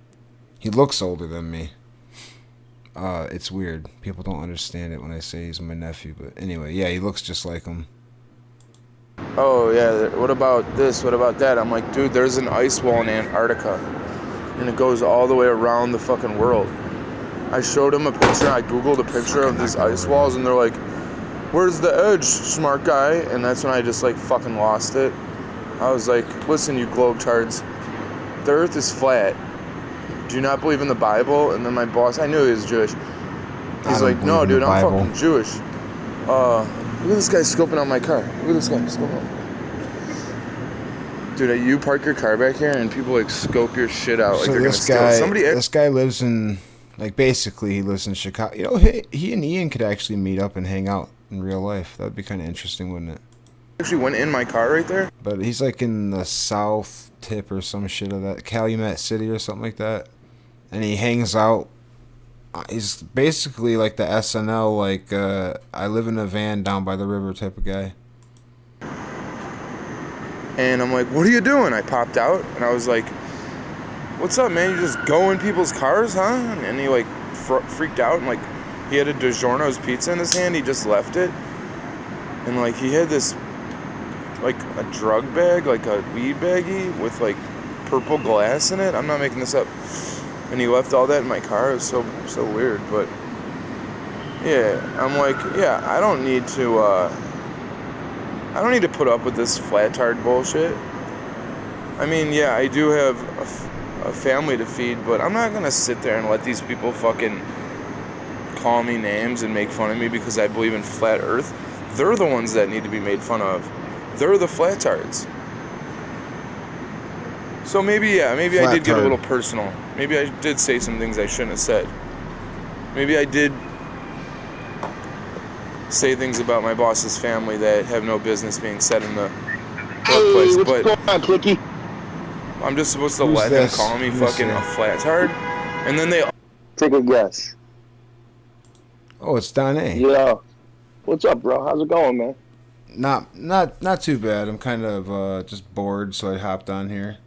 He looks older than me. It's weird. People don't understand it when I say he's my nephew, but anyway, yeah, he looks just like him. oh yeah, what about this, what about that? I'm like, dude, there's an ice wall in Antarctica and it goes all the way around the fucking world. I showed him a picture, I googled a picture of these ice walls, and they're like, where's the edge, smart guy? And that's when I just like fucking lost it. I was like, listen, you globetards, the earth is flat. Do you not believe in the Bible? And then my boss, I knew he was Jewish. He's like, no, dude, I'm fucking Jewish. Look at this guy scoping out my car. Look at this guy scoping out. Dude, you park your car back here and people like scope your shit out like So they're gonna this steal guy, somebody. this guy lives in, like, basically he lives in Chicago. You know, he and Ian could actually meet up and hang out in real life. That would be kind of interesting, wouldn't it? Actually went in my car right there. But he's like in the south tip or some shit of that, Calumet City or something like that. And he hangs out. He's basically like the SNL, like, I live in a van down by the river type of guy. And I'm like, what are you doing? I popped out and I was like, what's up, man? You just go in people's cars, huh? And he like freaked out and like he had a DiGiorno's pizza in his hand. He just left it. And like he had this like a drug bag, like a weed baggie with like purple glass in it. I'm not making this up. And he left all that in my car. It was so weird. But yeah, I'm like, yeah, I don't need to put up with this flat-tard bullshit. I mean, yeah, I do have a family to feed, but I'm not gonna sit there and let these people fucking call me names and make fun of me because I believe in flat earth. They're the ones that need to be made fun of. They're the flat-tards. So maybe I did get a little personal. Maybe I did say some things I shouldn't have said. Maybe I did say things about my boss's family that have no business being said in the workplace. What's But going on, Quickie? I'm just supposed to Who's let this? him call me Let me fucking see. a flat-tard, and then they. Take a guess. Oh, it's Don A. Yeah. What's up, bro? How's it going, man? Not too bad. I'm kind of just bored, so I hopped on here.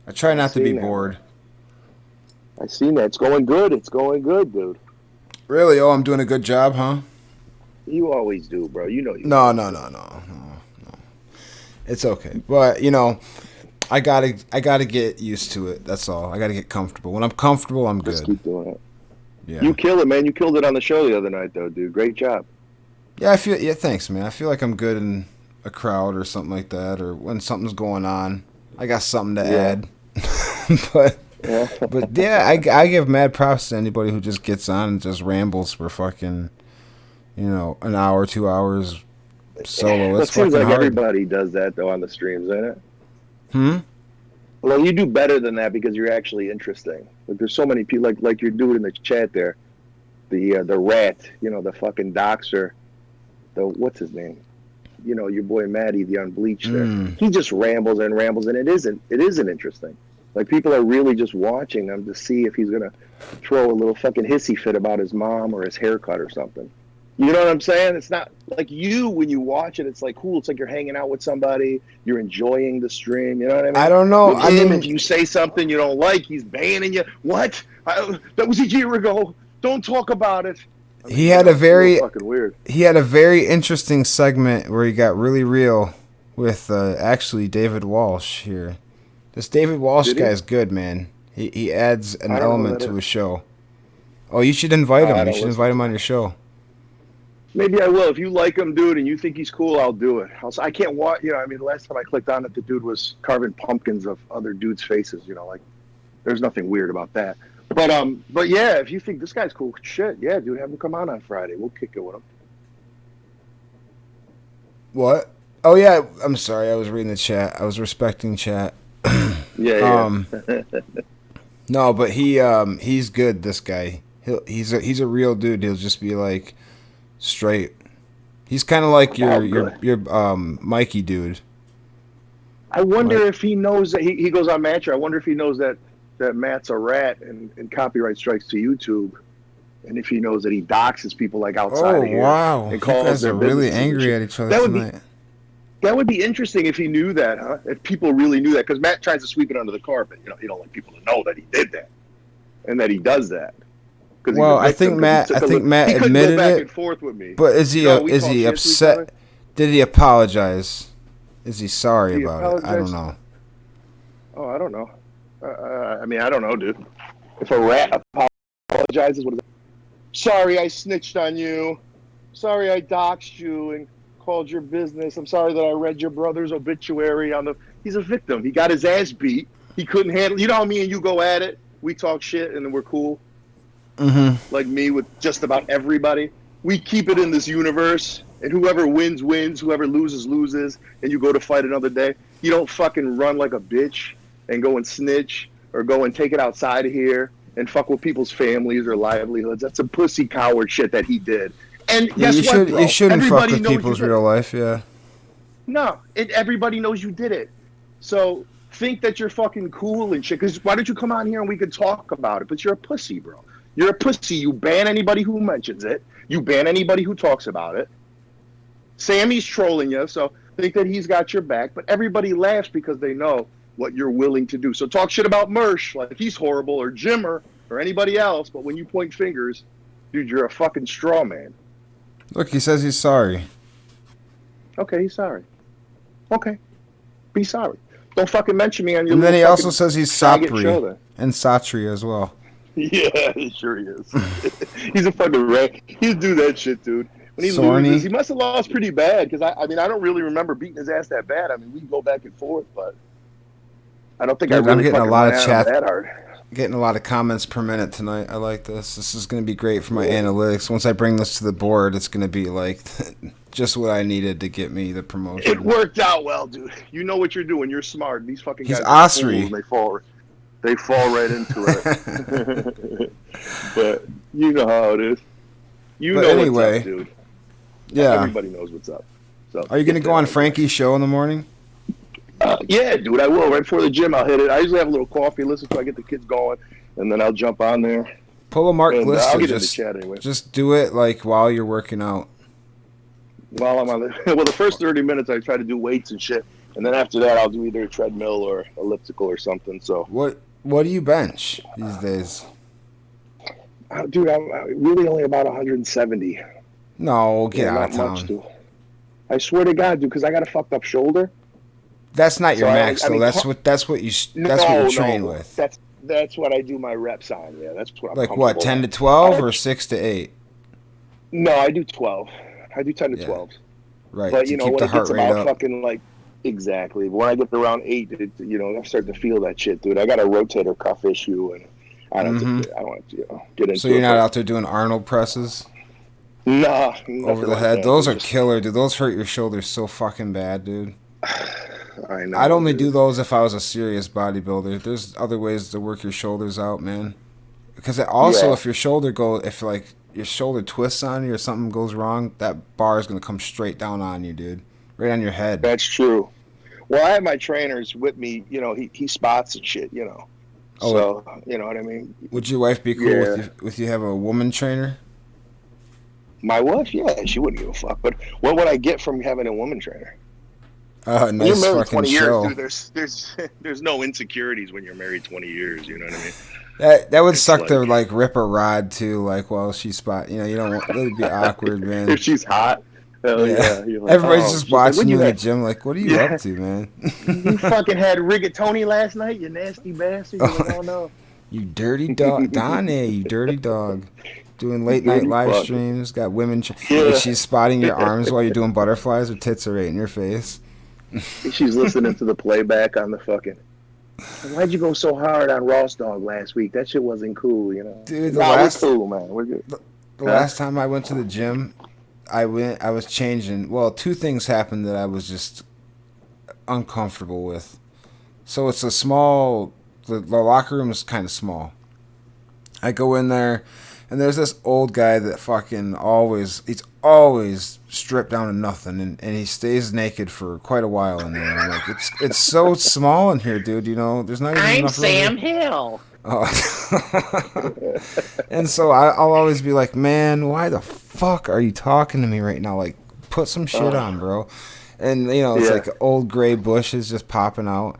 I try not to be bored. I seen that. It's going good. It's going good, dude. Really? Oh, I'm doing a good job, huh? You always do, bro. You know you. No. It's okay, but you know, I gotta get used to it. That's all. I gotta get comfortable. When I'm comfortable, I'm good. Just keep doing it. Yeah. You kill it, man. You killed it on the show the other night, though, dude. Great job. Yeah, thanks, man. I feel like I'm good in a crowd or something like that, or when something's going on, I got something to add. but yeah, I give mad props to anybody who just gets on and just rambles for fucking, an hour, 2 hours solo. It It's seems fucking like hard. everybody does that, though, on the streams, ain't it? Hmm? Well, you do better than that because you're actually interesting. Like, there's so many people, like you're doing in the chat there. The rat, the fucking doxer. What's his name? Your boy Maddie, the unbleached there. He just rambles and rambles, and it isn't interesting. Like, people are really just watching him to see if he's gonna throw a little fucking hissy fit about his mom or his haircut or something. You know what I'm saying? It's not like when you watch it, it's like cool. It's like you're hanging out with somebody, you're enjoying the stream. You know what I mean? I don't know. With him, if you say something you don't like, he's banning you. What? That was a year ago. Don't talk about it. He had a very fucking weird. He had a very interesting segment where he got really real with actually David Walsh here. This David Walsh Did he? guy's good, man. He adds an I don't know who element that to is. his show. Oh, you should invite him. I You don't should listen invite him on your show. Maybe I will. If you like him, dude, and you think he's cool, I'll do it. I can't watch. The last time I clicked on it, the dude was carving pumpkins of other dudes' faces. There's nothing weird about that. But yeah, if you think this guy's cool, shit, yeah, dude, have him come on Friday. We'll kick it with him. What? Oh yeah, I'm sorry. I was reading the chat. I was respecting chat. Yeah. No, but he's good. This guy, he's a real dude. He'll just be like straight. He's kind of like your Mikey dude. I wonder if he knows that he goes on Matcher. I wonder if he knows that Matt's a rat and copyright strikes to YouTube, and if he knows that he doxes people like outside of here. Wow! And You calls guys their are really businesses and angry shit. at each other tonight. That would be interesting if he knew that, huh? If people really knew that, because Matt tries to sweep it under the carpet. He don't like people to know that he did that, and that he does that. Well, I think Matt admitted back it. And forth with me. But is he No, we is talk he shit to each upset? other. Did he apologize? Is he sorry Did he about it? I don't apologize? know. Oh, I don't know. I don't know, dude. If a rat apologizes, what is it? Sorry, I snitched on you. Sorry, I doxed you and called your business. I'm sorry that I read your brother's obituary on the. He's a victim. He got his ass beat. He couldn't handle. You know how me and you go at it. We talk shit and then we're cool. Mm-hmm. Like me with just about everybody. We keep it in this universe, and whoever wins, wins. Whoever loses, loses. And you go to fight another day. You don't fucking run like a bitch and go and snitch or go and take it outside of here and fuck with people's families or livelihoods. That's some pussy coward shit that he did. And Yeah, guess what, bro? you shouldn't fuck Everybody with knows people's you did real it. life. Yeah. No, everybody knows you did it. So think that you're fucking cool and shit. Because why don't you come on here and we could talk about it? But you're a pussy, bro. You're a pussy. You ban anybody who mentions it. You ban anybody who talks about it. Sammy's trolling you. So think that he's got your back, but everybody laughs because they know what you're willing to do. So talk shit about Mersh like he's horrible, or Jimmer, or anybody else, but when you point fingers, dude, you're a fucking straw man. Look, he says he's sorry. Okay, he's sorry. Okay, be sorry. Don't fucking mention me on your. And then he little also fucking says he's faggot Sapri show there. and Satri as well. Yeah, he sure he is. He's a fucking rat. He'd do that shit, dude. When he Sorny. loses, he must have lost pretty bad, because I mean, I don't really remember beating his ass that bad. I mean, we can go back and forth, but I don't think Dude, I really I'm getting a fucking lot went of at him chat, that hard. getting a lot of comments per minute tonight. I like this. This is going to be great for my analytics. Once I bring this to the board, it's going to be like just what I needed to get me the promotion. It worked out well, dude. You know what you're doing. You're smart. These fucking He's guys are Osri. fools, and they fall right into it. But you know how it is. You But know anyway, what's up, dude. Yeah. Everybody knows what's up. So Are you going to go on Frankie's show in the morning? Yeah, dude, I will. Right before the gym, I'll hit it. I usually have a little coffee, listen till I get the kids going, and then I'll jump on there. Pull a Mark And, I'll Glister. get in the chat anyway. Just do it like while you're working out. While I'm on the well, the first 30 minutes I try to do weights and shit, and then after that I'll do either a treadmill or elliptical or something. So What do you bench these days? Dude, I'm really only about 170. No, get out not of town. much, dude. I swear to God, dude, because I got a fucked up shoulder. That's not your So max, I though. mean, That's what you train with. That's what I do my reps on. Yeah, that's what I'm Like what, comfortable 10 to with. 12 or 6 to 8? No, I do 12. I do 10 to 12. Right. But to you know, keep when the it heart gets rate about up. fucking like exactly, when I get around 8, I'm starting to feel that shit, dude. I got a rotator cuff issue, and I don't have to get into it. So you're not but- out there doing Arnold presses? Nah, Over the nothing like head. that, Those dude. are killer, dude. Those hurt your shoulders so fucking bad, dude. I know. I'd only do those if I was a serious bodybuilder. There's other ways to work your shoulders out, man. Because also, if your shoulder your shoulder twists on you or something goes wrong, that bar is gonna come straight down on you, dude. Right on your head. That's true. Well, I have my trainers with me. You know, he spots and shit. You know, Oh, so you know what I mean. Would your wife be cool Yeah. with you have a woman trainer? My wife, yeah, she wouldn't give a fuck. But what would I get from having a woman trainer? When you're Nice married fucking 20 years, show. dude, there's no insecurities when you're married 20 years. You know what I mean? That would It's suck to like rip a rod too, like while she's spot. You know, you don't want that would be awkward, man. If she's hot, hell yeah. You're like, Everybody's oh, just she's like, watching what you in the had? gym, like, what are you Yeah. up to, man? You fucking had rigatoni last night, you nasty bastard. You're like, oh no. You dirty dog, Donnie, you dirty dog. Doing late night Dirty live fuck. streams, got women. Yeah. Like she's spotting your arms while you're doing butterflies. Her tits are right in your face. She's listening to the playback on the fucking. Why'd you go so hard on Ross Dog last week? That shit wasn't cool, you know. Dude, we're cool, man. We're good. The last time I went to the gym, I was changing. Well, two things happened that I was just uncomfortable with. So it's a small. The locker room is kind of small. I go in there, and there's this old guy that fucking he's always stripped down to nothing, and he stays naked for quite a while in there. I'm like, it's so small in here, dude. You know, there's not even enough room. Hill. Oh. And so I'll always be like, man, why the fuck are you talking to me right now? Like, put some shit on, bro. And you know, it's like old gray bushes just popping out.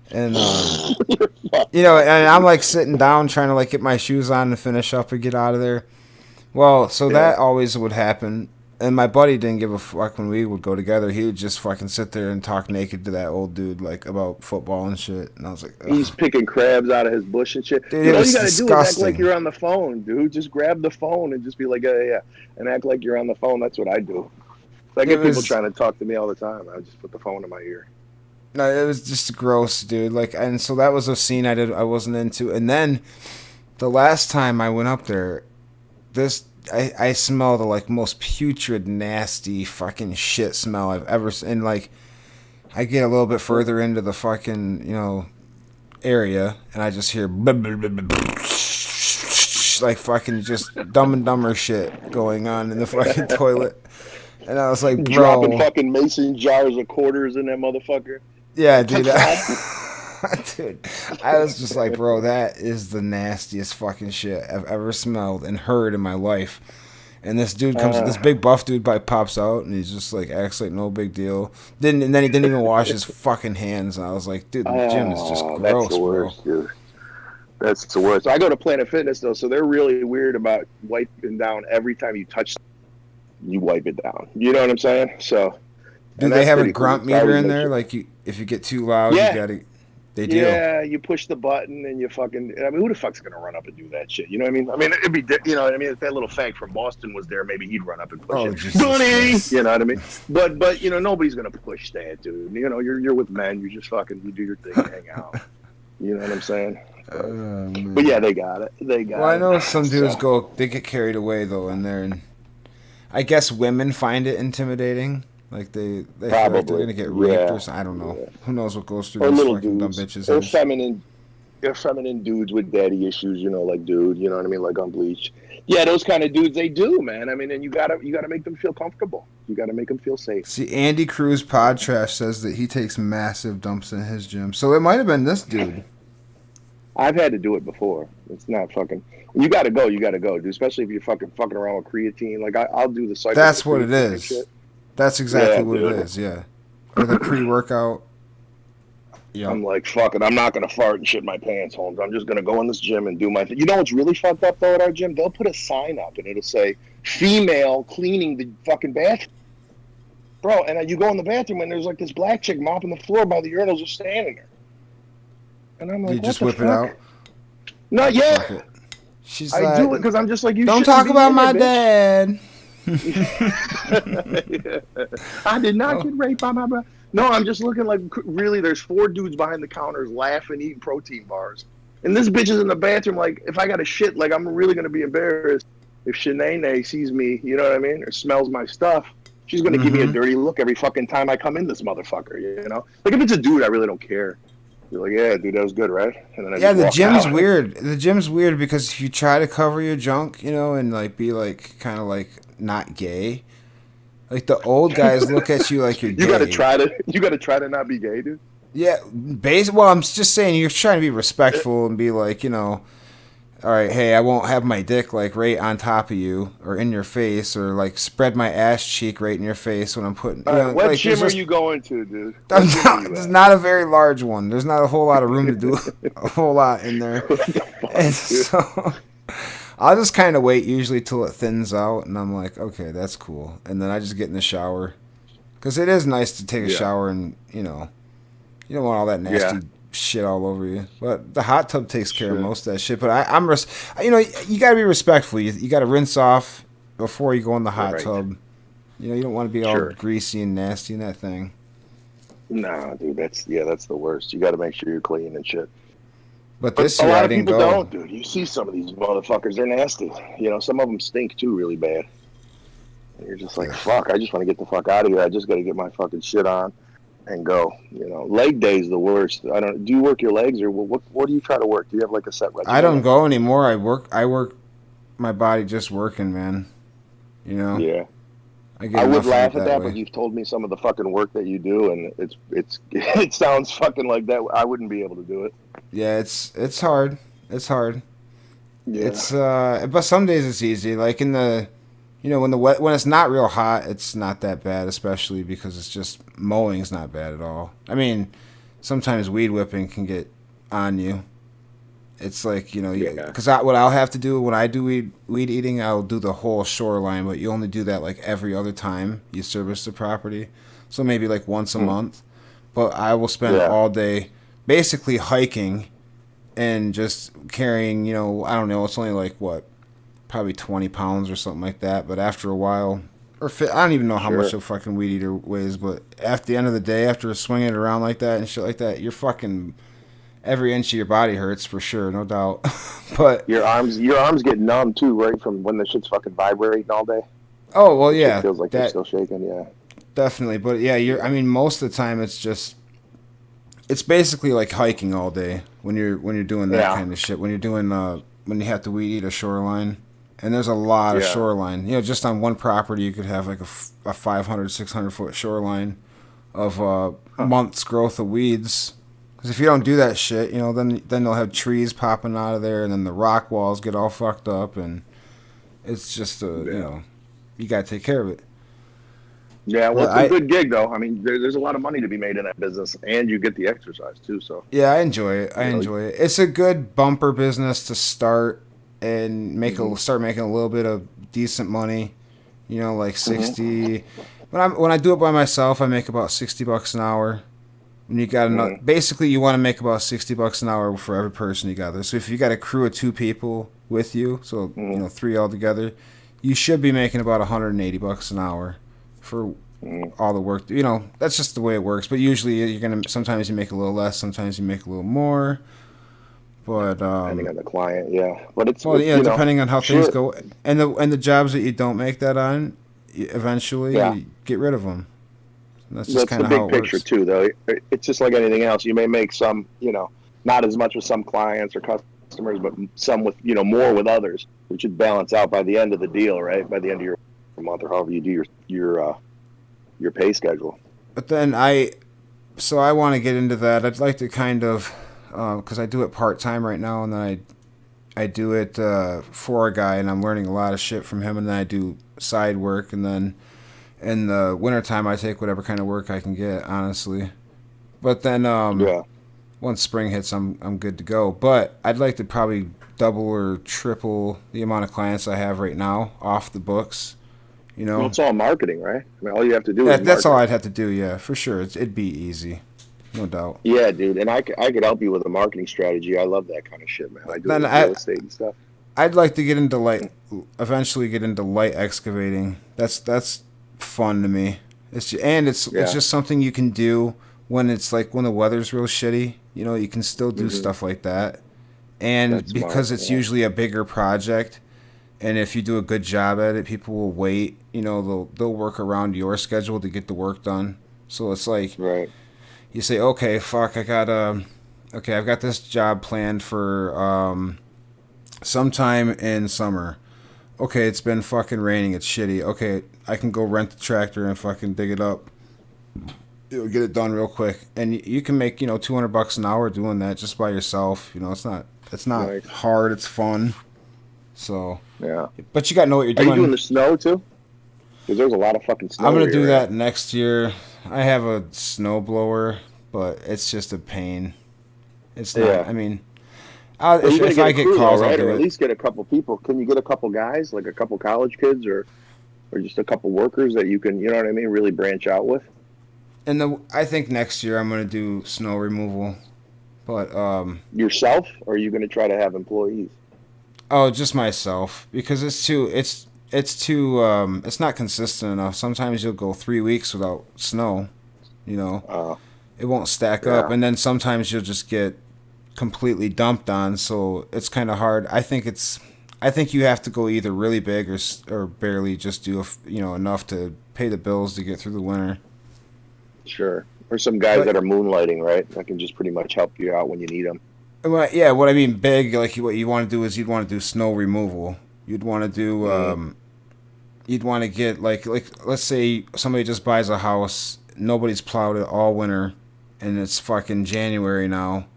And you know, and I'm like sitting down trying to like get my shoes on and finish up and get out of there. Well, so that always would happen. And my buddy didn't give a fuck when we would go together. He would just fucking sit there and talk naked to that old dude like about football and shit. And I was like, ugh. He's picking crabs out of his bush and shit. Dude, Dude, it all was you gotta do is act like disgusting. you're on the phone, dude. Just grab the phone and just be like, yeah, and act like you're on the phone. That's what I do. I get people trying to talk to me all the time. I just put the phone in my ear. No, it was just gross, dude. Like, and so that was a scene I wasn't into. And then the last time I went up there, I smelled the like most putrid, nasty fucking shit smell I've ever seen. And like, I get a little bit further into the fucking area, and I just hear like fucking just Dumb and Dumber shit going on in the fucking toilet. And I was like, bro, Dropping fucking mason jars of quarters in that motherfucker. yeah, dude. Dude, I was just like, bro, that is the nastiest fucking shit I've ever smelled and heard in my life. And this dude comes, this big buff dude pops out, and he's just like acts like no big deal. And then he didn't even wash his fucking hands. And I was like, dude, the gym is just gross, that's the worst, bro. dude. That's the worst. I go to Planet Fitness though, so they're really weird about wiping down every time you touch. You wipe it down. You know what I'm saying? So. Do they have a grunt meter in there? Like, if you get too loud, you gotta. They do. Yeah, you push the button and you fucking. I mean, who the fuck's gonna run up and do that shit? You know what I mean? I mean, it'd be. You know what I mean? If that little fag from Boston was there, maybe he'd run up and push it. Jesus Bunny! Christ. You know what I mean? But you know, nobody's gonna push that, dude. You know, you're with men. You just fucking you do your thing, hang out. You know what I'm saying? But yeah, they got it. They got it. Well, I know some dudes they get carried away though in there, and I guess women find it intimidating. Like they feel like they're gonna get raped or something. I don't know. Yeah. Who knows what goes through or these little fucking dudes. dumb bitches' Or heads. feminine dudes with daddy issues, you know, like dude, you know what I mean, like on Bleach. Yeah, those kind of dudes, they do, man. I mean, and you gotta make them feel comfortable. You gotta make them feel safe. See, Andy Cruz Pod Trash says that he takes massive dumps in his gym, so it might have been this dude. I've had to do it before. It's not fucking. You gotta go, dude. Especially if you're fucking around with creatine. Like I'll do the cycle. That's what it is. That's exactly what dude. it is. Yeah, or the pre-workout. Yeah. I'm like, fuck it. I'm not gonna fart and shit my pants, Holmes. I'm just gonna go in this gym and do my thing. You know what's really fucked up though at our gym? They'll put a sign up and it'll say "female cleaning the fucking bathroom." Bro, and you go in the bathroom and there's like this black chick mopping the floor by the urinals, just standing there. And I'm like, you just what whip it out? Not yet. She's I do it because I'm just like, you don't talk about my dad. I did not get raped by my brother. No, I'm just looking like, really, there's 4 dudes behind the counters laughing, eating protein bars. And this bitch is in the bathroom, like, if I got a shit, like, I'm really going to be embarrassed if Shanae sees me, you know what I mean, or smells my stuff. She's going to give me a dirty look every fucking time I come in this motherfucker, you know? Like, if it's a dude, I really don't care. You're like, yeah, dude, that was good, right? And then I the walk gym's out. weird. The gym's weird because if you try to cover your junk, you know, and, like, be, like, kind of, like, not gay, like, the old guys look at you like you're gay. You gotta try to not be gay, dude. Yeah, well, I'm just saying you're trying to be respectful and be like, you know, all right, hey, I won't have my dick like right on top of you or in your face or like spread my ass cheek right in your face when I'm putting. All right, what like, gym are you going to, dude? There's not a very large one. There's not a whole lot of room to do a whole lot in there, and so I'll just kind of wait usually till it thins out, and I'm like, okay, that's cool, and then I just get in the shower because it is nice to take a shower and you know. You don't want all that nasty shit all over you. But the hot tub takes care of most of that shit. But you know, you got to be respectful. You got to rinse off before you go in the hot tub. You know, you don't want to be all greasy and nasty in that thing. Nah, dude, that's the worst. You got to make sure you're clean and shit. But this a year lot I of didn't people go. don't, dude. You see some of these motherfuckers, they're nasty. You know, some of them stink too, really bad. And you're just like, fuck, I just want to get the fuck out of here. I just got to get my fucking shit on. And go, you know. Leg day is the worst. I don't. Do you work your legs or what do you try to work? Do you have like a set regimen? I don't go anymore. I work my body just working, man. You know. Yeah. I would laugh at that, way. but you've told me some of the fucking work that you do, and it sounds fucking like that. I wouldn't be able to do it. Yeah, it's hard. It's hard. Yeah. It's but some days it's easy. Like in the. You know, when it's not real hot, it's not that bad, especially because it's just mowing's not bad at all. I mean, sometimes weed whipping can get on you. It's like, you know, because what I'll have to do when I do weed eating, I'll do the whole shoreline, but you only do that like every other time you service the property. So maybe like once a month. But I will spend all day basically hiking and just carrying, you know, I don't know, it's only like what? Probably 20 pounds or something like that. But after a while, I don't even know how much a fucking weed eater weighs, but at the end of the day, after swinging it around like that and shit like that, you're fucking every inch of your body hurts for sure, no doubt. But your arms get numb too, right, from when the shit's fucking vibrating all day. Oh well, yeah, it feels like you're still shaking. Yeah, definitely. But yeah, I mean, most of the time it's basically like hiking all day when you're doing that kind of shit. When you're doing when you have to weed eat a shoreline. And there's a lot of shoreline. You know, just on one property, you could have like a 500, 600 foot shoreline of months growth of weeds. Because if you don't do that shit, you know, then they'll have trees popping out of there, and then the rock walls get all fucked up, and It's just you know, you gotta take care of it. Yeah, well, But it's a good gig though. I mean, there's a lot of money to be made in that business, and you get the exercise too. So yeah, I enjoy it. I enjoy it. It's a good bumper business to start and start making a little bit of decent money. You know, like 60. When I do it by myself, I make about $60 an hour. And you got enough. Basically, you want to make about $60 an hour for every person you got there. So if you got a crew of 2 people with you, so you know 3 altogether, you should be making about $180 an hour for all the work. You know, that's just the way it works. But usually, sometimes you make a little less, sometimes you make a little more. But depending on the client, yeah. But it's depending on how things go, and the jobs that you don't make that on, eventually you get rid of them. That's just kind the of big how it picture works. too, though. It's just like anything else. You may make some, not as much with some clients or customers, but some with, more with others, which should balance out by the end of the deal, right? By the end of your month or however you do your pay schedule. But then I want to get into that. I'd like to kind of, because I do it part-time right now, and then I do it for a guy, and I'm learning a lot of shit from him, and then I do side work, and then in the wintertime I take whatever kind of work I can get, honestly. But then once spring hits, I'm good to go. But I'd like to probably double or triple the amount of clients I have right now off the books. Well, it's all marketing, right? I mean, all you have to do is that's all I'd have to do, yeah, for sure. It'd be easy. No doubt. Yeah, dude, and I could help you with a marketing strategy. I love that kind of shit, man. I do it with real estate and stuff. I'd like to get into eventually get into light excavating. That's fun to me. It's just something you can do when when the weather's real shitty. You can still do stuff like that, and that's because it's usually a bigger project, and if you do a good job at it, people will wait. They'll work around your schedule to get the work done. So it's like you say, okay, fuck, I've got this job planned for sometime in summer. Okay, it's been fucking raining. It's shitty. Okay, I can go rent the tractor and fucking dig it up. It'll get it done real quick, and you can make $200 an hour doing that just by yourself. It's not hard. It's fun. So yeah, but you got to know what you're doing. Are you doing the snow too? Because there's a lot of fucking snow. I'm gonna do that next year. I have a snow blower, but it's just a pain. It's not. Yeah. I mean. If I get calls, I'll do or it. At least get a couple people. Can you get a couple guys, like a couple college kids, or just a couple workers that you can, really branch out with? And I think next year I'm going to do snow removal, but yourself, or are you going to try to have employees? Oh, just myself, because it's not consistent enough. Sometimes you'll go 3 weeks without snow, it won't stack up, and then sometimes you'll just get completely dumped on, so it's kind of hard. I think you have to go either really big or barely just do enough to pay the bills to get through the winter. Sure. Or some guys that are moonlighting, right? That can just pretty much help you out when you need them. Yeah, what I mean big, like what you want to do is you'd want to do snow removal. You'd want to do you'd want to get like let's say somebody just buys a house, nobody's plowed it all winter, and it's fucking January now.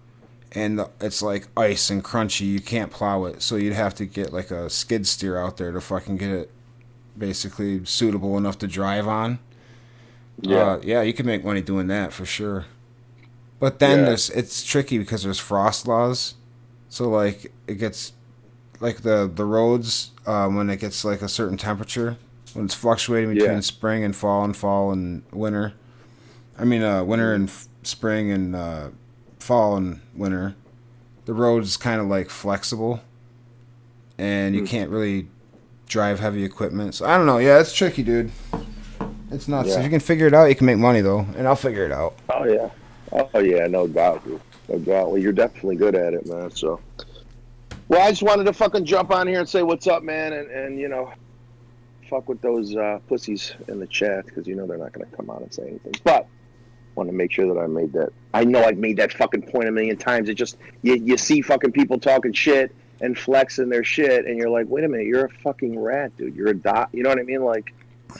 And it's like ice and crunchy. You can't plow it, so you'd have to get like a skid steer out there to fucking get it basically suitable enough to drive on. Yeah, you can make money doing that for sure. But then it's tricky because there's frost laws. So like it gets like the roads when it gets like a certain temperature, when it's fluctuating between spring and fall and winter. I mean winter and spring and fall and winter, the road's kind of like flexible, and you can't really drive heavy equipment. So I don't know. Yeah, it's tricky, dude. It's nuts. If you can figure it out, you can make money though, and I'll figure it out. Oh yeah, no doubt, dude. No doubt. Well, you're definitely good at it, man. So, well, I just wanted to fucking jump on here and say what's up, man, and fuck with those pussies in the chat, because they're not gonna come on and say anything, but. Want to make sure that I made that. I know I've made that fucking point a million times. It just you see fucking people talking shit and flexing their shit, and you're like, wait a minute, you're a fucking rat, dude. You're a dot. You know what I mean? Like,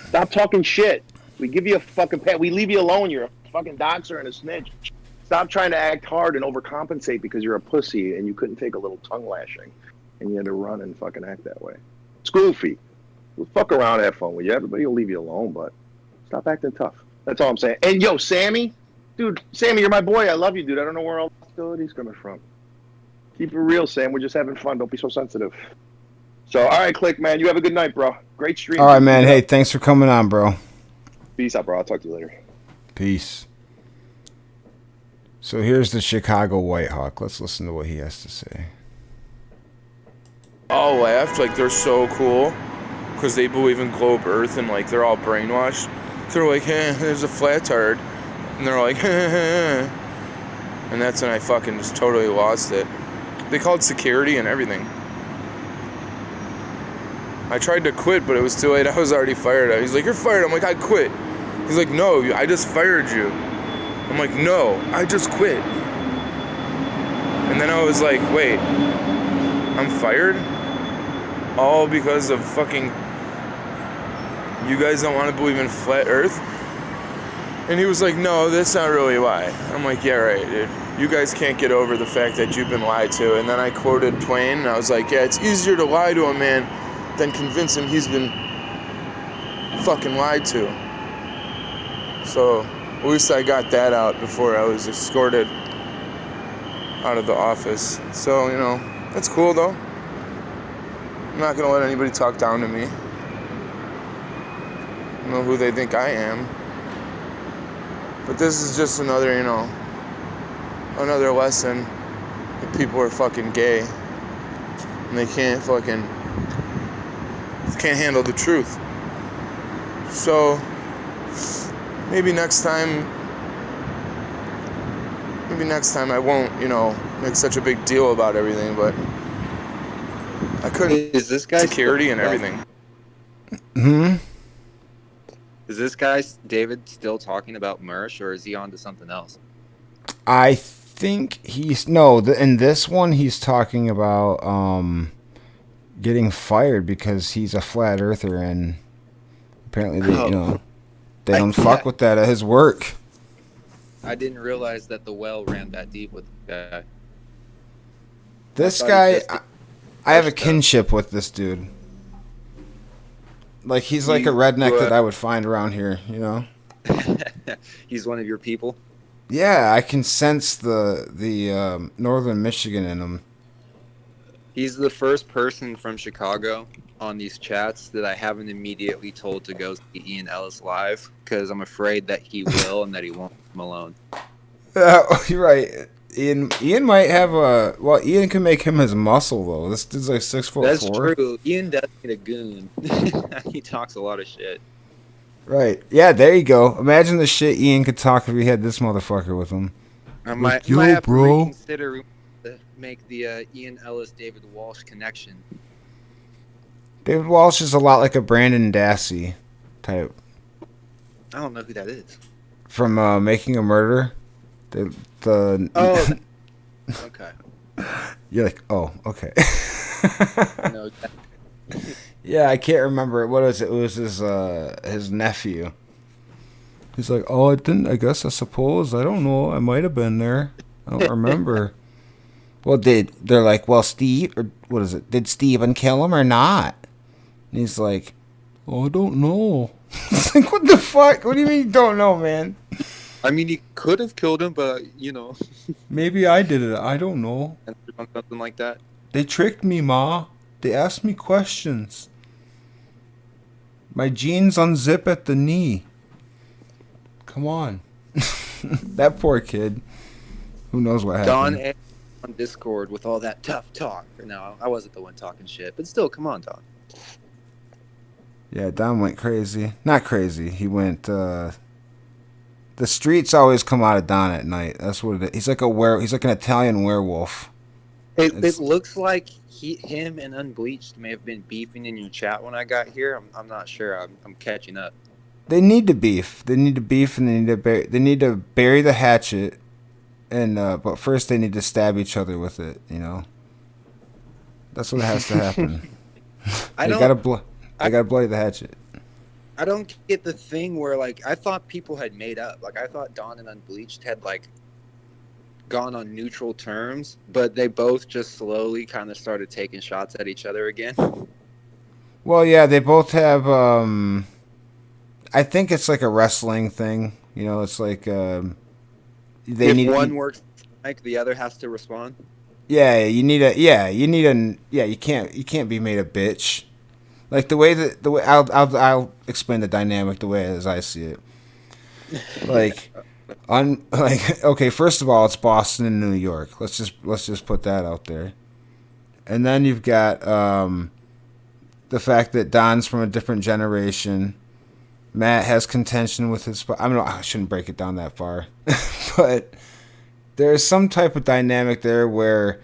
stop talking shit. We give you a fucking pat. We leave you alone. You're a fucking doxer and a snitch. Stop trying to act hard and overcompensate because you're a pussy and you couldn't take a little tongue lashing, and you had to run and fucking act that way. School fee. We'll fuck around and have fun with you. Everybody will leave you alone, but stop acting tough. That's all I'm saying. And yo, Sammy, dude, Sammy, you're my boy. I love you, dude. I don't know where all hostility's coming from. Keep it real, Sam. We're just having fun. Don't be so sensitive. So, all right, Click, man. You have a good night, bro. Great stream. All right, man. Hey, thanks for coming on, bro. Peace out, bro. I'll talk to you later. Peace. So here's the Chicago Whitehawk. Let's listen to what he has to say. All laughed like they're so cool because they believe in globe Earth and like they're all brainwashed. They're like, there's a flat tard, and they're like, and that's when I fucking just totally lost it. They called security and everything. I tried to quit, but it was too late. I was already fired. He's like, you're fired. I'm like, I quit. He's like, no, I just fired you. I'm like, no, I just quit. And then I was like, wait, I'm fired? All because of fucking, you guys don't want to believe in flat Earth? And he was like, no, that's not really why. I'm like, yeah, right, dude. You guys can't get over the fact that you've been lied to. And then I quoted Twain, and I was like, yeah, it's easier to lie to a man than convince him he's been fucking lied to. So at least I got that out before I was escorted out of the office. So, you know, that's cool though. I'm not gonna let anybody talk down to me. I don't know who they think I am. But this is just another, you know, another lesson that people are fucking gay. And they can't handle the truth. So maybe next time I won't, you know, make such a big deal about everything, but I couldn't. Is this guy security and everything? Is this guy David still talking about Mersh, or is he on to something else? I think in this one he's talking about getting fired because he's a flat earther, and apparently they don't fuck with that at his work. I didn't realize that the well ran that deep with the guy. This guy, I have a kinship with this dude. Like, he's like a redneck that I would find around here, you know? He's one of your people? Yeah, I can sense the northern Michigan in him. He's the first person from Chicago on these chats that I haven't immediately told to go see Ian Ellis live, because I'm afraid that he will and that he won't come alone. You're right. Ian might have Ian can make him his muscle, though. This dude's like 6'4". That's true. Ian does need a goon. He talks a lot of shit. Right. Yeah, there you go. Imagine the shit Ian could talk if he had this motherfucker with him. I might have to reconsider to make the Ian Ellis David Walsh connection. David Walsh is a lot like a Brandon Dassey type. I don't know who that is. From Making a Murderer. Okay. You're like, oh, okay. No. Yeah, I can't remember. What was it? It was his nephew. He's like, oh, I suppose. I don't know. I might have been there. I don't remember. Well, they're like, well, Steve, or what is it? Did Steven kill him or not? And he's like, oh, I don't know. It's like, what the fuck? What do you mean you don't know, man? I mean, he could have killed him, but, you know. Maybe I did it. I don't know. Something like that. They tricked me, Ma. They asked me questions. My jeans unzip at the knee. Come on. That poor kid. Who knows what happened. Don on Discord with all that tough talk. No, I wasn't the one talking shit, but still, come on, Don. Yeah, Don went crazy. Not crazy. He went, the streets always come out of Don at night. That's what it is. He's like he's like an Italian werewolf. It looks like him and Unbleached may have been beefing in your chat when I got here. I'm not sure. I'm catching up. They need to beef. And they need to bury the hatchet. And but first they need to stab each other with it. You know. That's what has to happen. They gotta bloody the hatchet. I don't get the thing where, like, I thought people had made up. Like, I thought Don and Unbleached had, like, gone on neutral terms, but they both just slowly kind of started taking shots at each other again. Well, yeah, they both have. I think it's like a wrestling thing. You know, it's like they If need one works, like the other has to respond. Yeah, you need a. Yeah, you need a. Yeah, you can't be made a bitch. Like the way I'll explain the dynamic the way as I see it. Like, okay, first of all, it's Boston and New York. Let's just put that out there. And then you've got the fact that Don's from a different generation. Matt has contention with his. I shouldn't break it down that far, but there's some type of dynamic there where,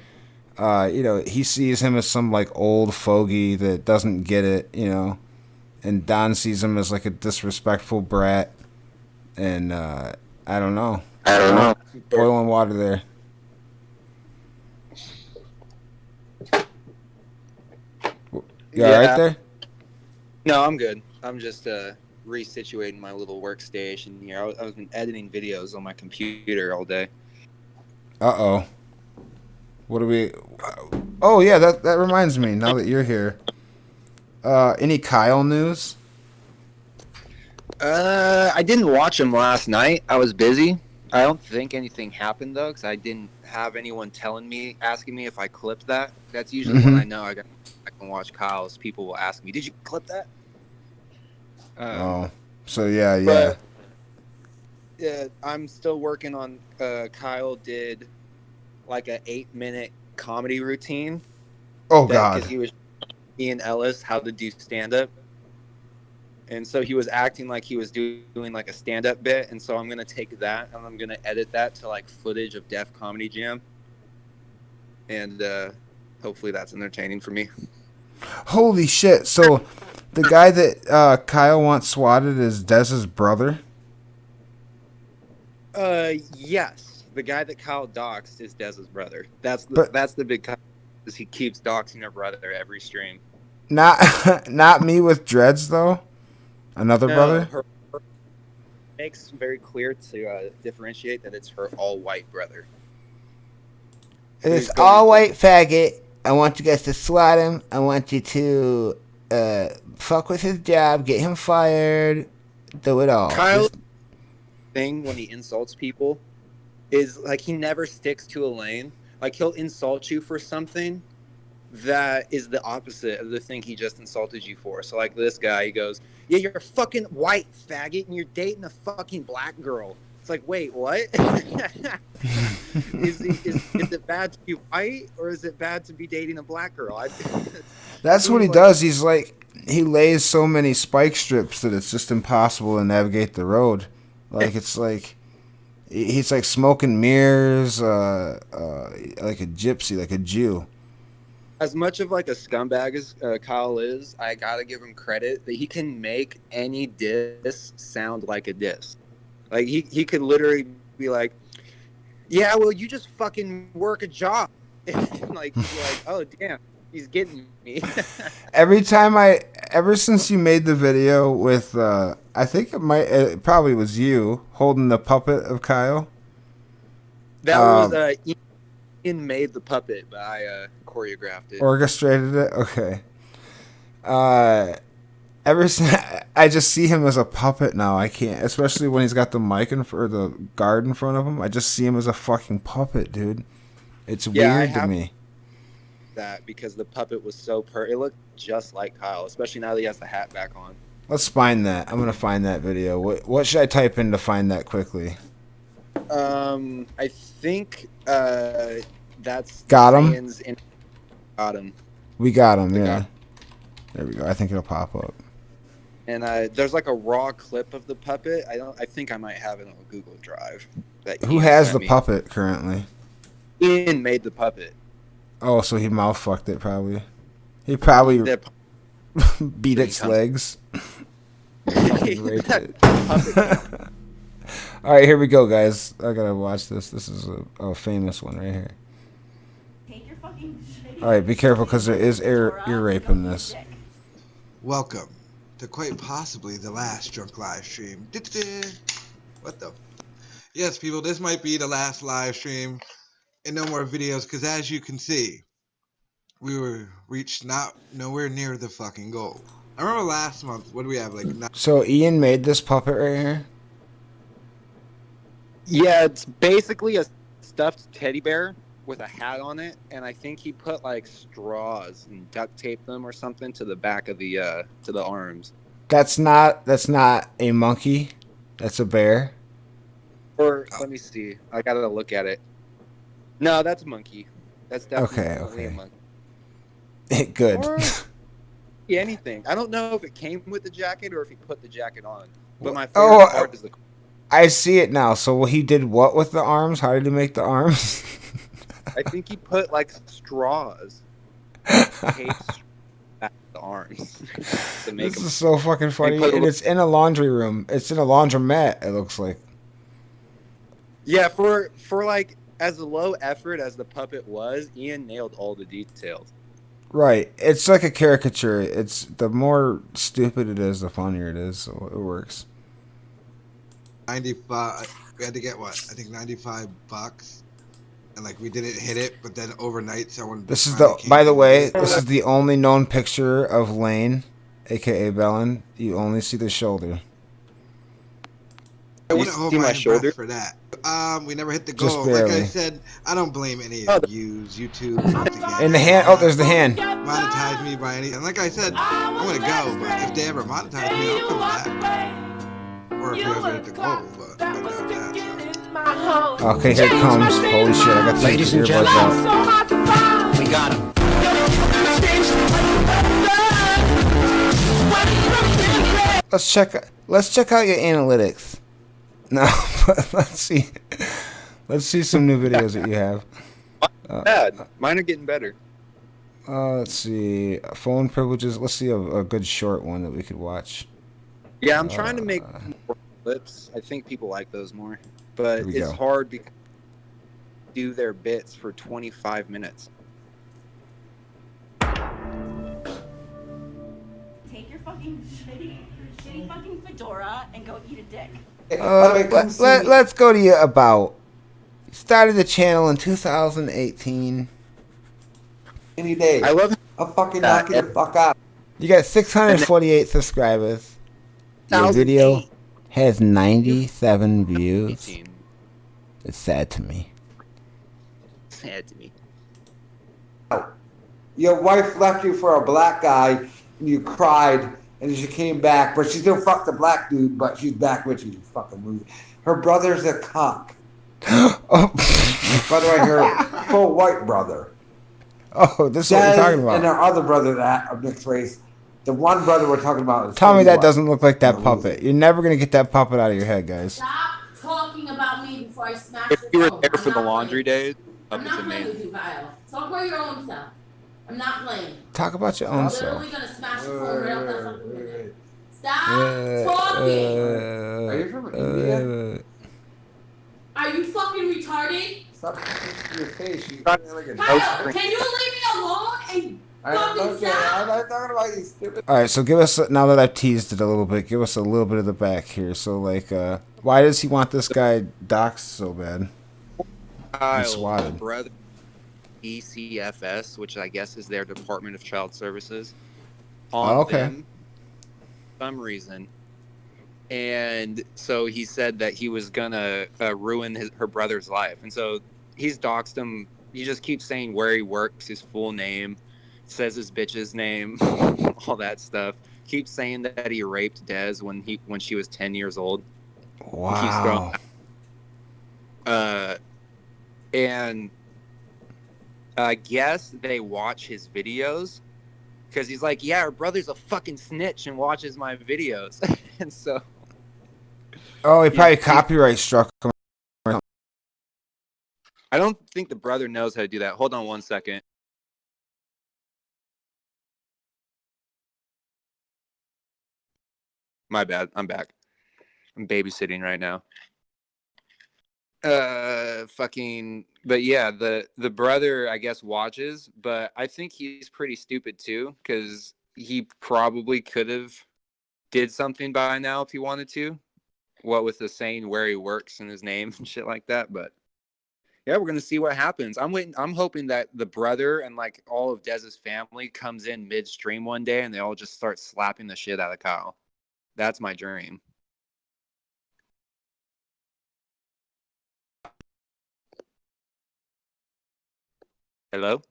he sees him as some like old fogey that doesn't get it, and Don sees him as like a disrespectful brat, and I don't know. Boiling water there. You all right there? No, I'm good. I'm just resituating my little workstation here. I've been editing videos on my computer all day. Uh-oh. What do we... Oh, yeah, that reminds me, now that you're here. Any Kyle news? I didn't watch him last night. I was busy. I don't think anything happened, though, because I didn't have anyone asking me if I clipped that. That's usually when I know I can watch Kyle's. People will ask me, did you clip that? So yeah. But, yeah, I'm still working on. Kyle did like a 8-minute comedy routine. Oh God! Because he was Ian Ellis how to do stand up, and so he was acting like he was doing like a stand up bit, and so I'm gonna take that and I'm gonna edit that to like footage of Def Comedy Jam, and hopefully that's entertaining for me. Holy shit! So. The guy that Kyle wants swatted is Dez's brother? Yes. The guy that Kyle doxed is Dez's brother. That's the big cut. Is he keeps doxing her brother every stream. Not me with dreads though. Another brother. Her makes very clear to differentiate that it's her all-white brother. It's all-white faggot. I want you guys to swat him. I want you to. Fuck with his job, get him fired, do it all. Kyle's thing when he insults people is like he never sticks to a lane. Like he'll insult you for something that is the opposite of the thing he just insulted you for. So like this guy, he goes, "Yeah, you're a fucking white faggot and you're dating a fucking black girl." It's like, wait, what? Is it bad to be white or is it bad to be dating a black girl? That's what he does. He's like, he lays so many spike strips that it's just impossible to navigate the road. Like it's like he's like smoking mirrors, like a gypsy, like a Jew. As much of like a scumbag as Kyle is, I gotta give him credit that he can make any diss sound like a diss. Like he could literally be like, "Yeah, well, you just fucking work a job." like, oh damn, he's getting me. Ever since you made the video with, I think it probably was you holding the puppet of Kyle. That was Ian made the puppet, but I choreographed it. Orchestrated it. Okay. Ever since I just see him as a puppet now, I can't. Especially when he's got the mic or the guard in front of him. I just see him as a fucking puppet, dude. It's weird to me. That because the puppet was so it looked just like Kyle, especially now that he has the hat back on. Let's find that. I'm gonna find that video. What should I type in to find that quickly? I think that's got him. Got him. We got him. Yeah. There we go. I think it'll pop up. And there's like a raw clip of the puppet. I think I might have it on Google Drive. Who has the puppet currently? Ian made the puppet. Oh, so he mouth fucked it probably. He probably beat its legs. Raped it. All right, here we go, guys. I gotta watch this. This is a famous one right here. All right, be careful because there is ear rape in this. Welcome to quite possibly the last drunk live stream. What the? Yes, people, this might be the last live stream and no more videos because as you can see, we were reached nowhere near the fucking goal. I remember last month. What do we have? Like So Ian made this puppet right here. Yeah, it's basically a stuffed teddy bear with a hat on it, and I think he put like straws and duct taped them or something to the back of the to the arms. That's not a monkey. That's a bear. Or let me see. I gotta look at it. No, that's a monkey. That's definitely Okay. a monkey. Good. Or anything. I don't know if it came with the jacket or if he put the jacket on. But my favorite part is the. I see it now. So he did what with the arms? How did he make the arms? I think he put like straws. Taped at the arms to make This them. is so fucking funny, and it's in a laundry room. It's in a laundromat. It looks like. Yeah, for like as low effort as the puppet was, Ian nailed all the details. Right. It's like a caricature. It's the more stupid it is, the funnier it is. So it works. 95. We had to get what? I think $95, and like we didn't hit it. But then overnight, someone. This is the. By the way, this is the only known picture of Lane, aka Bellin. You only see the shoulder. I wouldn't hold my shoulder for that. We never hit the goal. Just Like I barely. said, I don't blame any of you. YouTube. In the hand. Oh, there's the hand. Monetize me by any. And like I said, I'm gonna go. But if they ever monetize me, I'll come back. Or if we ever hit the goal, but I doubt that. So. Okay, here it comes. Holy shit! I got some Ladies and earbuds gentlemen, out. we got him. Let's check out your analytics. No, but let's see some new videos that you have. Bad. Mine are getting better. Let's see phone privileges. Let's see a good short one that we could watch. Yeah, I'm trying to make more clips. I think people like those more, but Here we it's go. hard because they do their bits for 25 minutes. Take your fucking shitty fucking fedora and go eat a dick. Let's go to you about. You started the channel in 2018. Any day. I love. I'll fucking knock you the fuck out. You got 648 subscribers. Your video has 97 views. It's sad to me. Sad to me. Your wife left you for a black guy, and you cried, and she came back, but she still fucked the black dude, but she's back with you, you fucking loser. Her brother's a cock. By the way, her full white brother. Oh, this is what you're talking about. And her other brother that of mixed race. The one brother we're talking about is Tell me fully that white. doesn't look like that puppet. You're never gonna get that puppet out of your head, guys. Stop talking about me before I smash If the you were phone. there I'm for the not laundry playing. days, I'm it's not playing with amazing. you, Kyle. Talk about your own self. I'm not playing. Talk about your own I'm self. literally gonna smash the phone right off that fucking window. Stop Uh, talking. Are you from India? Are you fucking retarded? Stop touching your face. You Kyle, can you leave me alone and fucking stop? I'm not talking about you, stupid. All right, so give us now that I've teased it a little bit. Give us a little bit of the back here. So, like, why does he want this guy doxxed so bad? And swatted. Brother, ECFS, which I guess is their Department of Child Services, on Oh, okay. them for some reason. And so he said that he was gonna ruin her brother's life, and so he's doxed him. He just keeps saying where he works, his full name, says his bitch's name, all that stuff. Keeps saying that he raped Des when she was 10 years old. Wow. And I guess they watch his videos because he's like, yeah, her brother's a fucking snitch and watches my videos. And so. Oh, he probably copyright struck him. I don't think the brother knows how to do that. Hold on one second. My bad. I'm back. I'm babysitting right now. But yeah, the brother I guess watches, but I think he's pretty stupid too, because he probably could have did something by now if he wanted to. What with the saying where he works and his name and shit like that, but Yeah, we're gonna see what happens. I'm waiting. I'm hoping that the brother and like all of Dez's family comes in midstream one day and they all just start slapping the shit out of Kyle. That's my dream. Hello?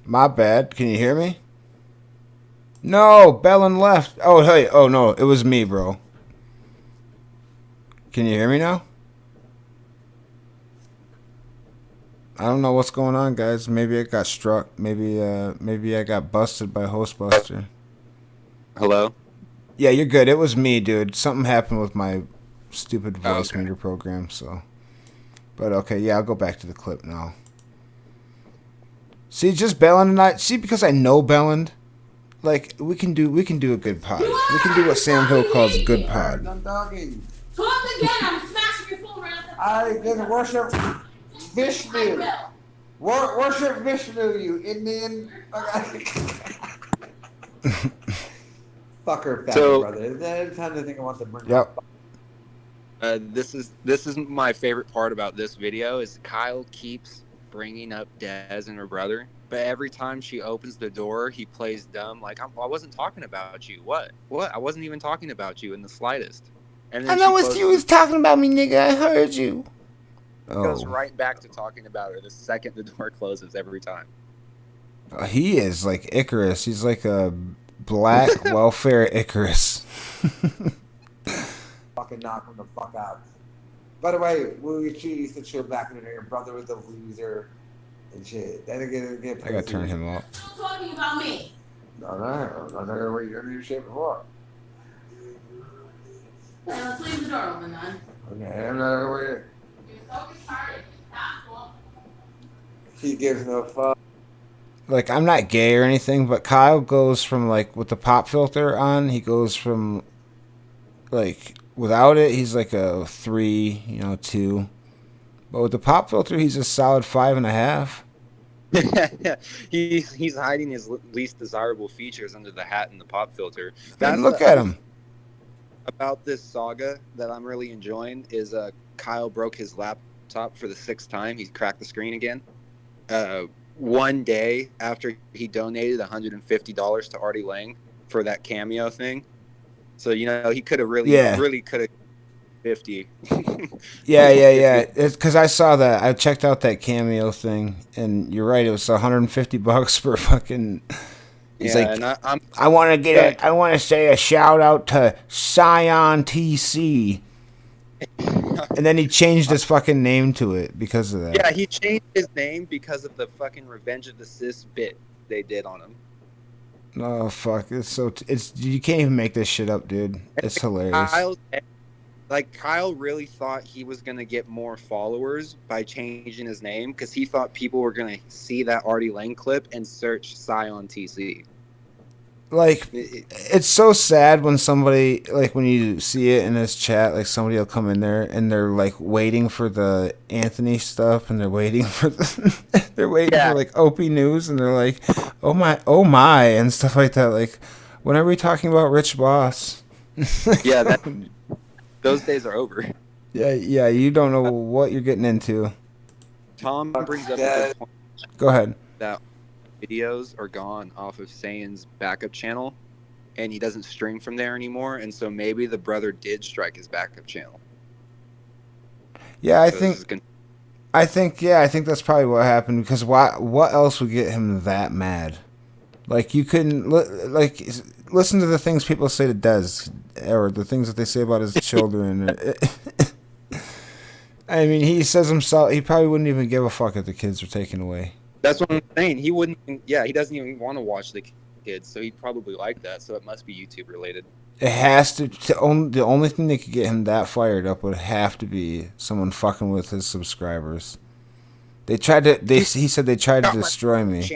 My bad. Can you hear me? No, Bellin left. Oh, hey. Oh, no. It was me, bro. Can you hear me now? I don't know what's going on, guys. Maybe I got struck. Maybe I got busted by Hostbuster. Hello? Yeah, you're good. It was me, dude. Something happened with my stupid voice okay. meter program, so. But okay, yeah, I'll go back to the clip now. See, just Belland and I. See, because I know Belland, like we can do a good pod. We can do what Sam Hill calls good pod. I'm talking. Talk again. I'm smashing your phone around. I can worship Vishnu. Worship Vishnu, you Indian. Fucker, So- brother. Is that every time they think I want to bring Yep. This is my favorite part about this video is Kyle keeps bringing up Dez and her brother, but every time she opens the door, he plays dumb. Like I wasn't talking about you. What? I wasn't even talking about you in the slightest. And then I know she it's you was talking about me, nigga. I heard you. goes Oh, right back to talking about her the second the door closes every time. he is like Icarus. He's like a black welfare Icarus. fucking knock him the fuck out. By the way, we used to chill back in there. Your brother was a loser and shit. Then again, I gotta turn him up. Stop talking about me. No, I'm not gonna wait your new shit before. Well, let's leave the door open then. Okay, I'm not gonna wait. You're so retarded. Stop. He gives no fuck. Like, I'm not gay or anything, but Kyle goes from, like, with the pop filter on, he goes from, like, without it, he's like a 3, 2. But with the pop filter, he's a solid 5.5. He's hiding his least desirable features under the hat and the pop filter. And look at him. About this saga that I'm really enjoying is Kyle broke his laptop for the 6th time. He cracked the screen again. One day after he donated $150 to Artie Lang for that cameo thing. So, he could have really could have 50. Yeah. It's because I saw that. I checked out that cameo thing, and you're right. It was $150 for fucking. He's like, and I want to I want to say a shout out to SaiyanZ. And then he changed his fucking name to it because of that. Yeah, he changed his name because of the fucking Revenge of the Sis bit they did on him. Oh fuck! It's you can't even make this shit up, dude. It's hilarious. Kyle really thought he was gonna get more followers by changing his name because he thought people were gonna see that Artie Lang clip and search SaiyanZ. Like, it's so sad when somebody, like, when you see it in this chat, like, somebody will come in there and they're, like, waiting for the Anthony stuff and they're waiting for they're waiting for, like, Opie News and they're like, oh my, and stuff like that. Like, when are we talking about Rich Boss? Yeah, those days are over. Yeah, you don't know what you're getting into. Tom brings up a good point. Go ahead. That videos are gone off of SaiyanZ's backup channel, and he doesn't stream from there anymore, and so maybe the brother did strike his backup channel. Yeah, I think that's probably what happened, because what else would get him that mad? Like, you couldn't listen to the things people say to Dez, or the things that they say about his children. I mean, he says himself, he probably wouldn't even give a fuck if the kids were taken away. That's what I'm saying. He wouldn't. Yeah, he doesn't even want to watch the kids, so he'd probably like that. So it must be YouTube related. It has to. The only thing that could get him that fired up would have to be someone fucking with his subscribers. They tried to. He said they tried to destroy me.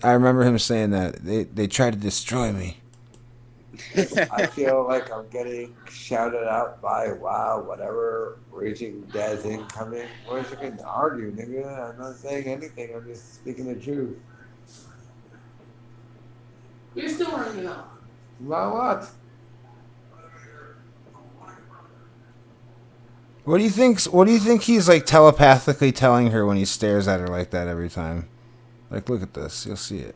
I remember him saying that they tried to destroy me. I feel like I'm getting shouted out by whatever raging Dez incoming. What is it going to argue, nigga? I'm not saying anything. I'm just speaking the truth. You're still working out. About what? What do you think? What do you think he's like telepathically telling her when he stares at her like that every time? Like, look at this. You'll see it.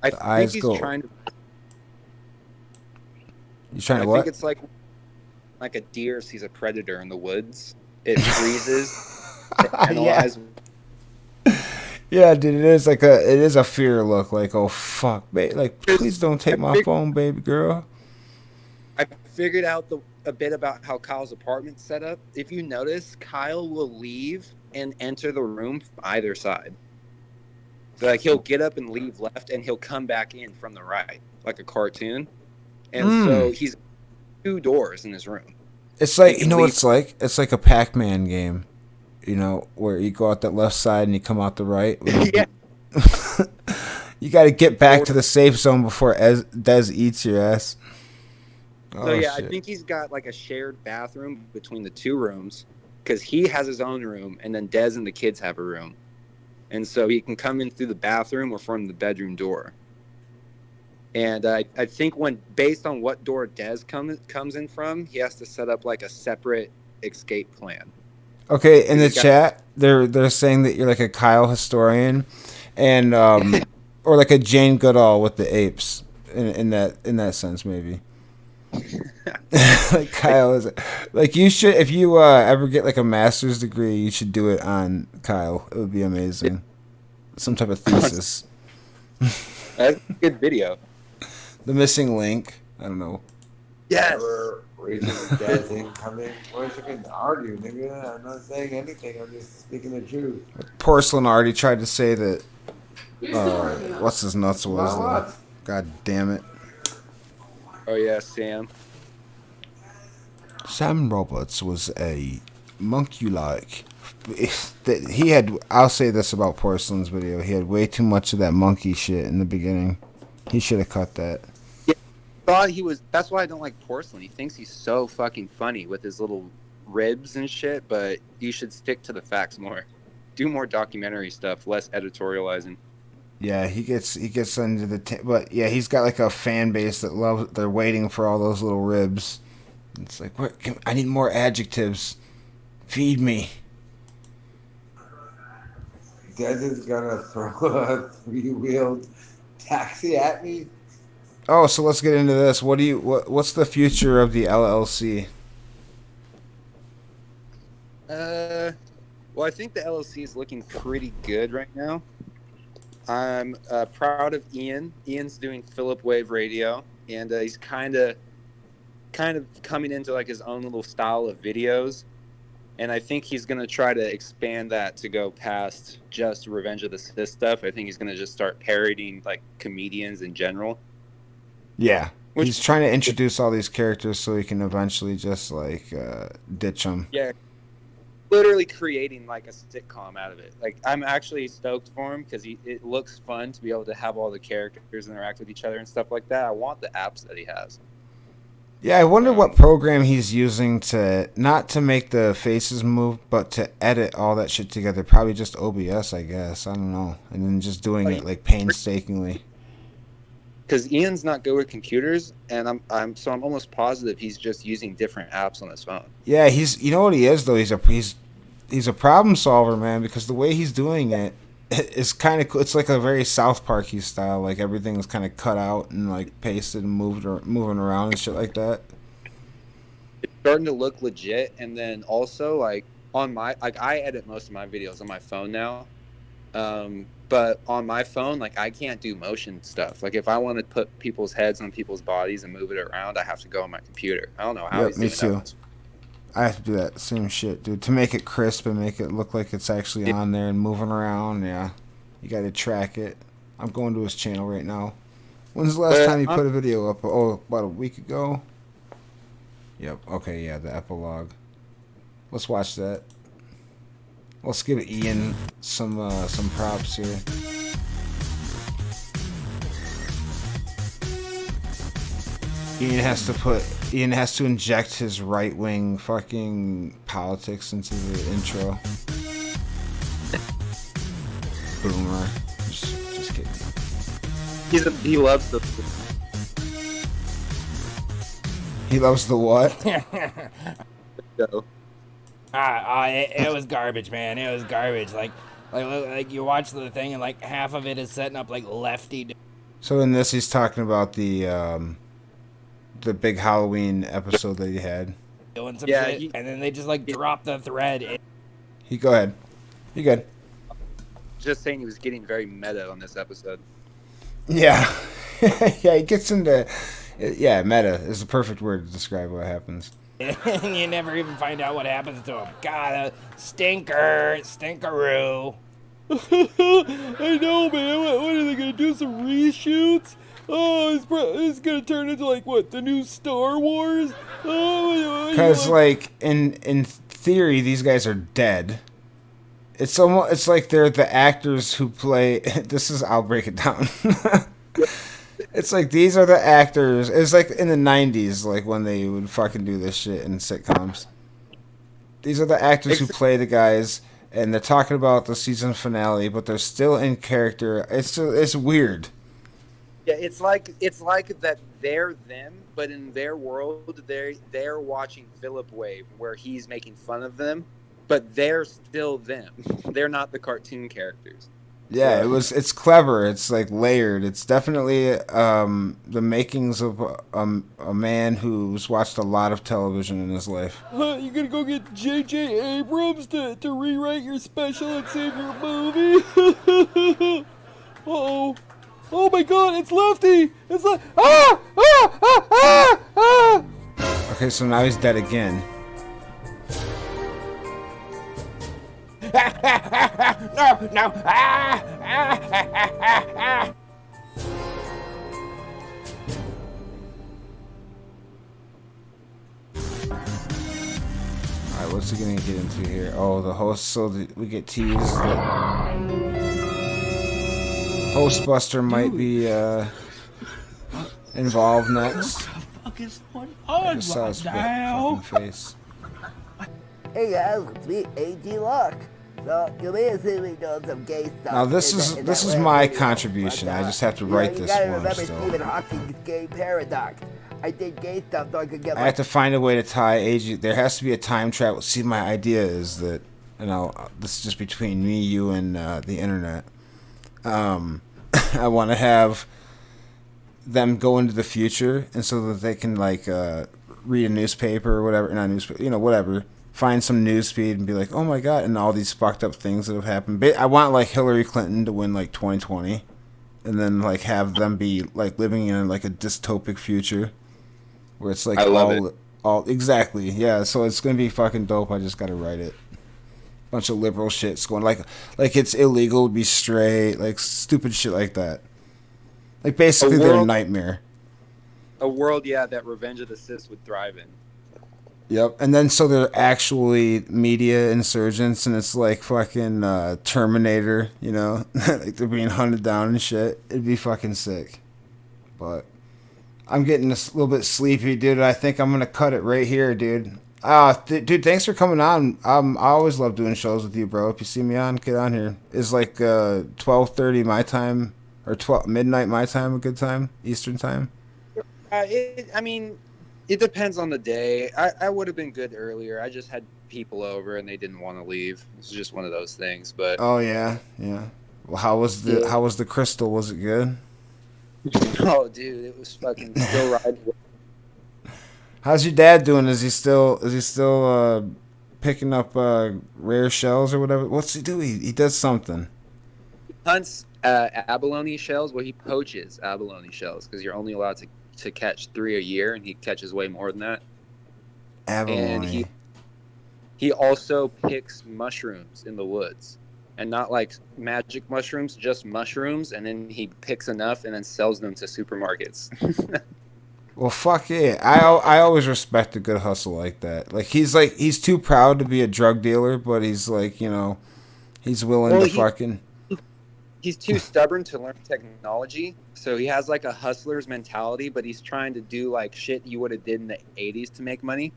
I The think eyes he's go. trying to. He's trying to I what? think it's like a deer sees a predator in the woods. It freezes. To analyze. Yeah, dude, it is a fear look. Like, oh fuck, babe. Like, please don't take my phone, baby girl. I figured out a bit about how Kyle's apartment's set up. If you notice, Kyle will leave and enter the room from either side. So, like, he'll get up and leave left, and he'll come back in from the right, like a cartoon. And so he's 2 doors in his room. It's like, you know what it's like? It's like a Pac-Man game, you know, where you go out that left side and you come out the right. Yeah. You got to get back to the safe zone before Dez eats your ass. So yeah, shit. I think he's got like a shared bathroom between the 2 rooms because he has his own room and then Dez and the kids have a room. And so he can come in through the bathroom or from the bedroom door. And I think based on what door Dez comes in from, he has to set up like a separate escape plan. Okay, in the chat, they're saying that you're like a Kyle historian, and or like a Jane Goodall with the apes in that sense maybe. Like Kyle is like, you should, if you ever get like a master's degree, you should do it on Kyle. It would be amazing. Some type of thesis. That's a good video. The missing link. I don't know. Yes. Raising the dead thing coming. Where's it going to argue, nigga? I'm not saying anything. I'm just speaking the truth. Porcelain already tried to say that. What's his nuts was? What? God damn it. Oh yeah, Sam. Sam Roberts was a monkey-like. He had. I'll say this about Porcelain's video. He had way too much of that monkey shit in the beginning. He should have cut that. Yeah, thought he was. That's why I don't like Porcelain. He thinks he's so fucking funny with his little ribs and shit. But you should stick to the facts more. Do more documentary stuff, less editorializing. Yeah, he gets into the. But yeah, he's got like a fan base that loves. They're waiting for all those little ribs. It's like, what? I need more adjectives. Feed me. Dez is gonna throw a 3-wheeled taxi at me. Oh, so let's get into this. What's the future of the LLC? Well, I think the LLC is looking pretty good right now. I'm proud of Ian. Ian's doing Philip Wave Radio, and he's kind of coming into like his own little style of videos. And I think he's going to try to expand that to go past just Revenge of the Sith stuff. I think he's going to just start parodying like comedians in general. Yeah. He's trying to introduce all these characters so he can eventually just like ditch them. Yeah. Literally creating like a sitcom out of it. Like, I'm actually stoked for him because it looks fun to be able to have all the characters interact with each other and stuff like that. I want the apps that he has. Yeah, I wonder what program he's using to, not to make the faces move, but to edit all that shit together. Probably just OBS, I guess. I don't know. And then just doing it like painstakingly. Because Ian's not good with computers, and I'm almost positive he's just using different apps on his phone. Yeah, you know what he is though? He's a problem solver, man, because the way he's doing it is kind of cool. It's like a very South Parky style. Like everything's kind of cut out and like pasted and moving around and shit like that. It's starting to look legit, and then also like I edit most of my videos on my phone now. But on my phone, like I can't do motion stuff. Like if I want to put people's heads on people's bodies and move it around, I have to go on my computer. I don't know how he's doing that. Me too. I have to do that same shit, dude, to make it crisp and make it look like it's actually on there and moving around. Yeah, you got to track it. I'm going to his channel right now. When's the last time you put a video up? Oh, about a week ago. Yep. Okay. Yeah, the epilogue. Let's watch that. Let's give Ian some props here. Ian has to inject his right-wing fucking politics into the intro. Boomer. Just kidding. He loves the... He loves the what? It was garbage, man. It was garbage. Like you watch the thing and like half of it is setting up like Lefty. So in this, he's talking about the big Halloween episode that he had. Doing some shit, and then they just like drop the thread. He go ahead. You good? Just saying, he was getting very meta on this episode. Yeah, yeah. He gets into meta is the perfect word to describe what happens. And you never even find out what happens to him. God, a stinkeroo. I know, man. What are they gonna do? Some reshoots? Oh, it's gonna turn into like what? The new Star Wars? Oh, Because like in theory, these guys are dead. It's almost like they're the actors who play. I'll break it down. It's like these are the actors. It's like in the 90s, like when they would fucking do this shit in sitcoms. These are the actors who play the guys, and they're talking about the season finale, but they're still in character. It's weird. Yeah, it's like that they're them, but in their world, they're watching Philip Wave, where he's making fun of them, but they're still them. They're not the cartoon characters. Yeah, it's clever. It's like layered. It's definitely the makings of a man who's watched a lot of television in his life. You gonna go get J.J. Abrams to rewrite your special and save your movie? Uh-oh. Oh my god, it's Lefty! It's like Okay, so now he's dead again. No. Alright, what's he gonna get into here? Oh, the host, we get teased. Hostbuster might be involved next. I just saw his fucking face. Hey guys, it's me, Rdallc. So you may have seen me doing some gay stuff. Now this is my contribution. I just have to write this for him. for him Stephen still. Hawking's gay paradox. I did gay stuff so I could get I have to find a way to tie AG. There has to be a time travel. See, my idea is that, this is just between me, you, and the internet. I want to have them go into the future, and so that they can read a newspaper or whatever, not newspaper, whatever. Find some news feed and be like, oh my god, and all these fucked up things that have happened. I want Hillary Clinton to win 2020, and then have them be living in a dystopic future where it's I love all exactly, yeah. So it's gonna be fucking dope. I just gotta write it. Bunch of liberal shit's going like it's illegal to be straight, stupid shit like that. Basically their nightmare. A world, that Revenge of the Sith would thrive in. Yep, and then so they're actually media insurgents, and it's like fucking Terminator, they're being hunted down and shit. It'd be fucking sick. But I'm getting a little bit sleepy, dude. I think I'm gonna cut it right here, dude. Dude, thanks for coming on. I always love doing shows with you, bro. If you see me on, get on here. Is 12:30 my time or midnight my time a good time? Eastern time? It depends on the day. I would have been good earlier. I just had people over and they didn't want to leave. It's just one of those things. But oh yeah. Well, how was the crystal? Was it good? Oh, dude, it was fucking still riding. How's your dad doing? Is he still picking up rare shells or whatever? What's he do? He does something. He hunts abalone shells. Well, he poaches abalone shells because you're only allowed to catch 3 a year, and he catches way more than that. Abalone. And he also picks mushrooms in the woods, and not magic mushrooms, just mushrooms, and then he picks enough and then sells them to supermarkets. Well, fuck yeah. I always respect a good hustle like that. He's too proud to be a drug dealer, but he's he's willing to fucking... He's too stubborn to learn technology, so he has a hustler's mentality, but he's trying to do shit you would have did in the 80s to make money.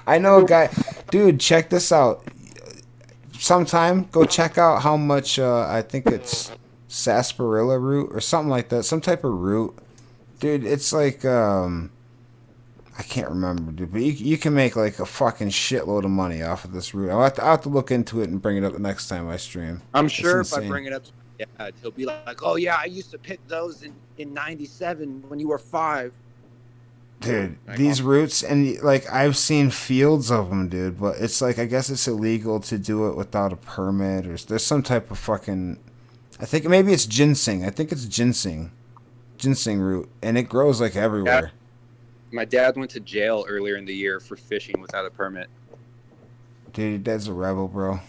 I know a guy... Dude, check this out. Sometime, go check out how much, I think it's sarsaparilla root or something like that. Some type of root. Dude, it's how I can't remember, dude. But you can make like a fucking shitload of money off of this root. I'll have to look into it and bring it up the next time I stream. I'm It's sure if I insane. bring it up to my dad, he'll be like, "Oh yeah, I used to pick those in '97 when you were 5." Dude, these roots, and like I've seen fields of them, dude. But it's like, I guess it's illegal to do it without a permit, or there's some type of fucking. I think maybe it's ginseng. I think it's ginseng root, and it grows like everywhere. My dad went to jail earlier in the year for fishing without a permit. Dude, your dad's a rebel, bro.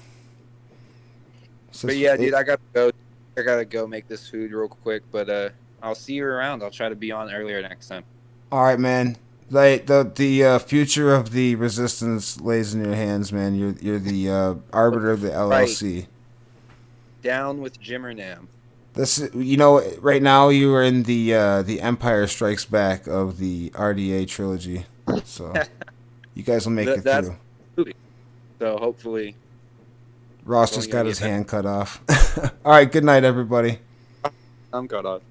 But yeah, dude, I gotta go make this food real quick. But I'll see you around. I'll try to be on earlier next time. All right, man. Like the future of the resistance lays in your hands, man. You're the arbiter of the LLC. Right. Down with Jimmernam. This, right now you are in the Empire Strikes Back of the RDA trilogy, so you guys will make it that's through. movie. So hopefully, Ross just got his hand cut off. All right, good night, everybody. I'm cut off.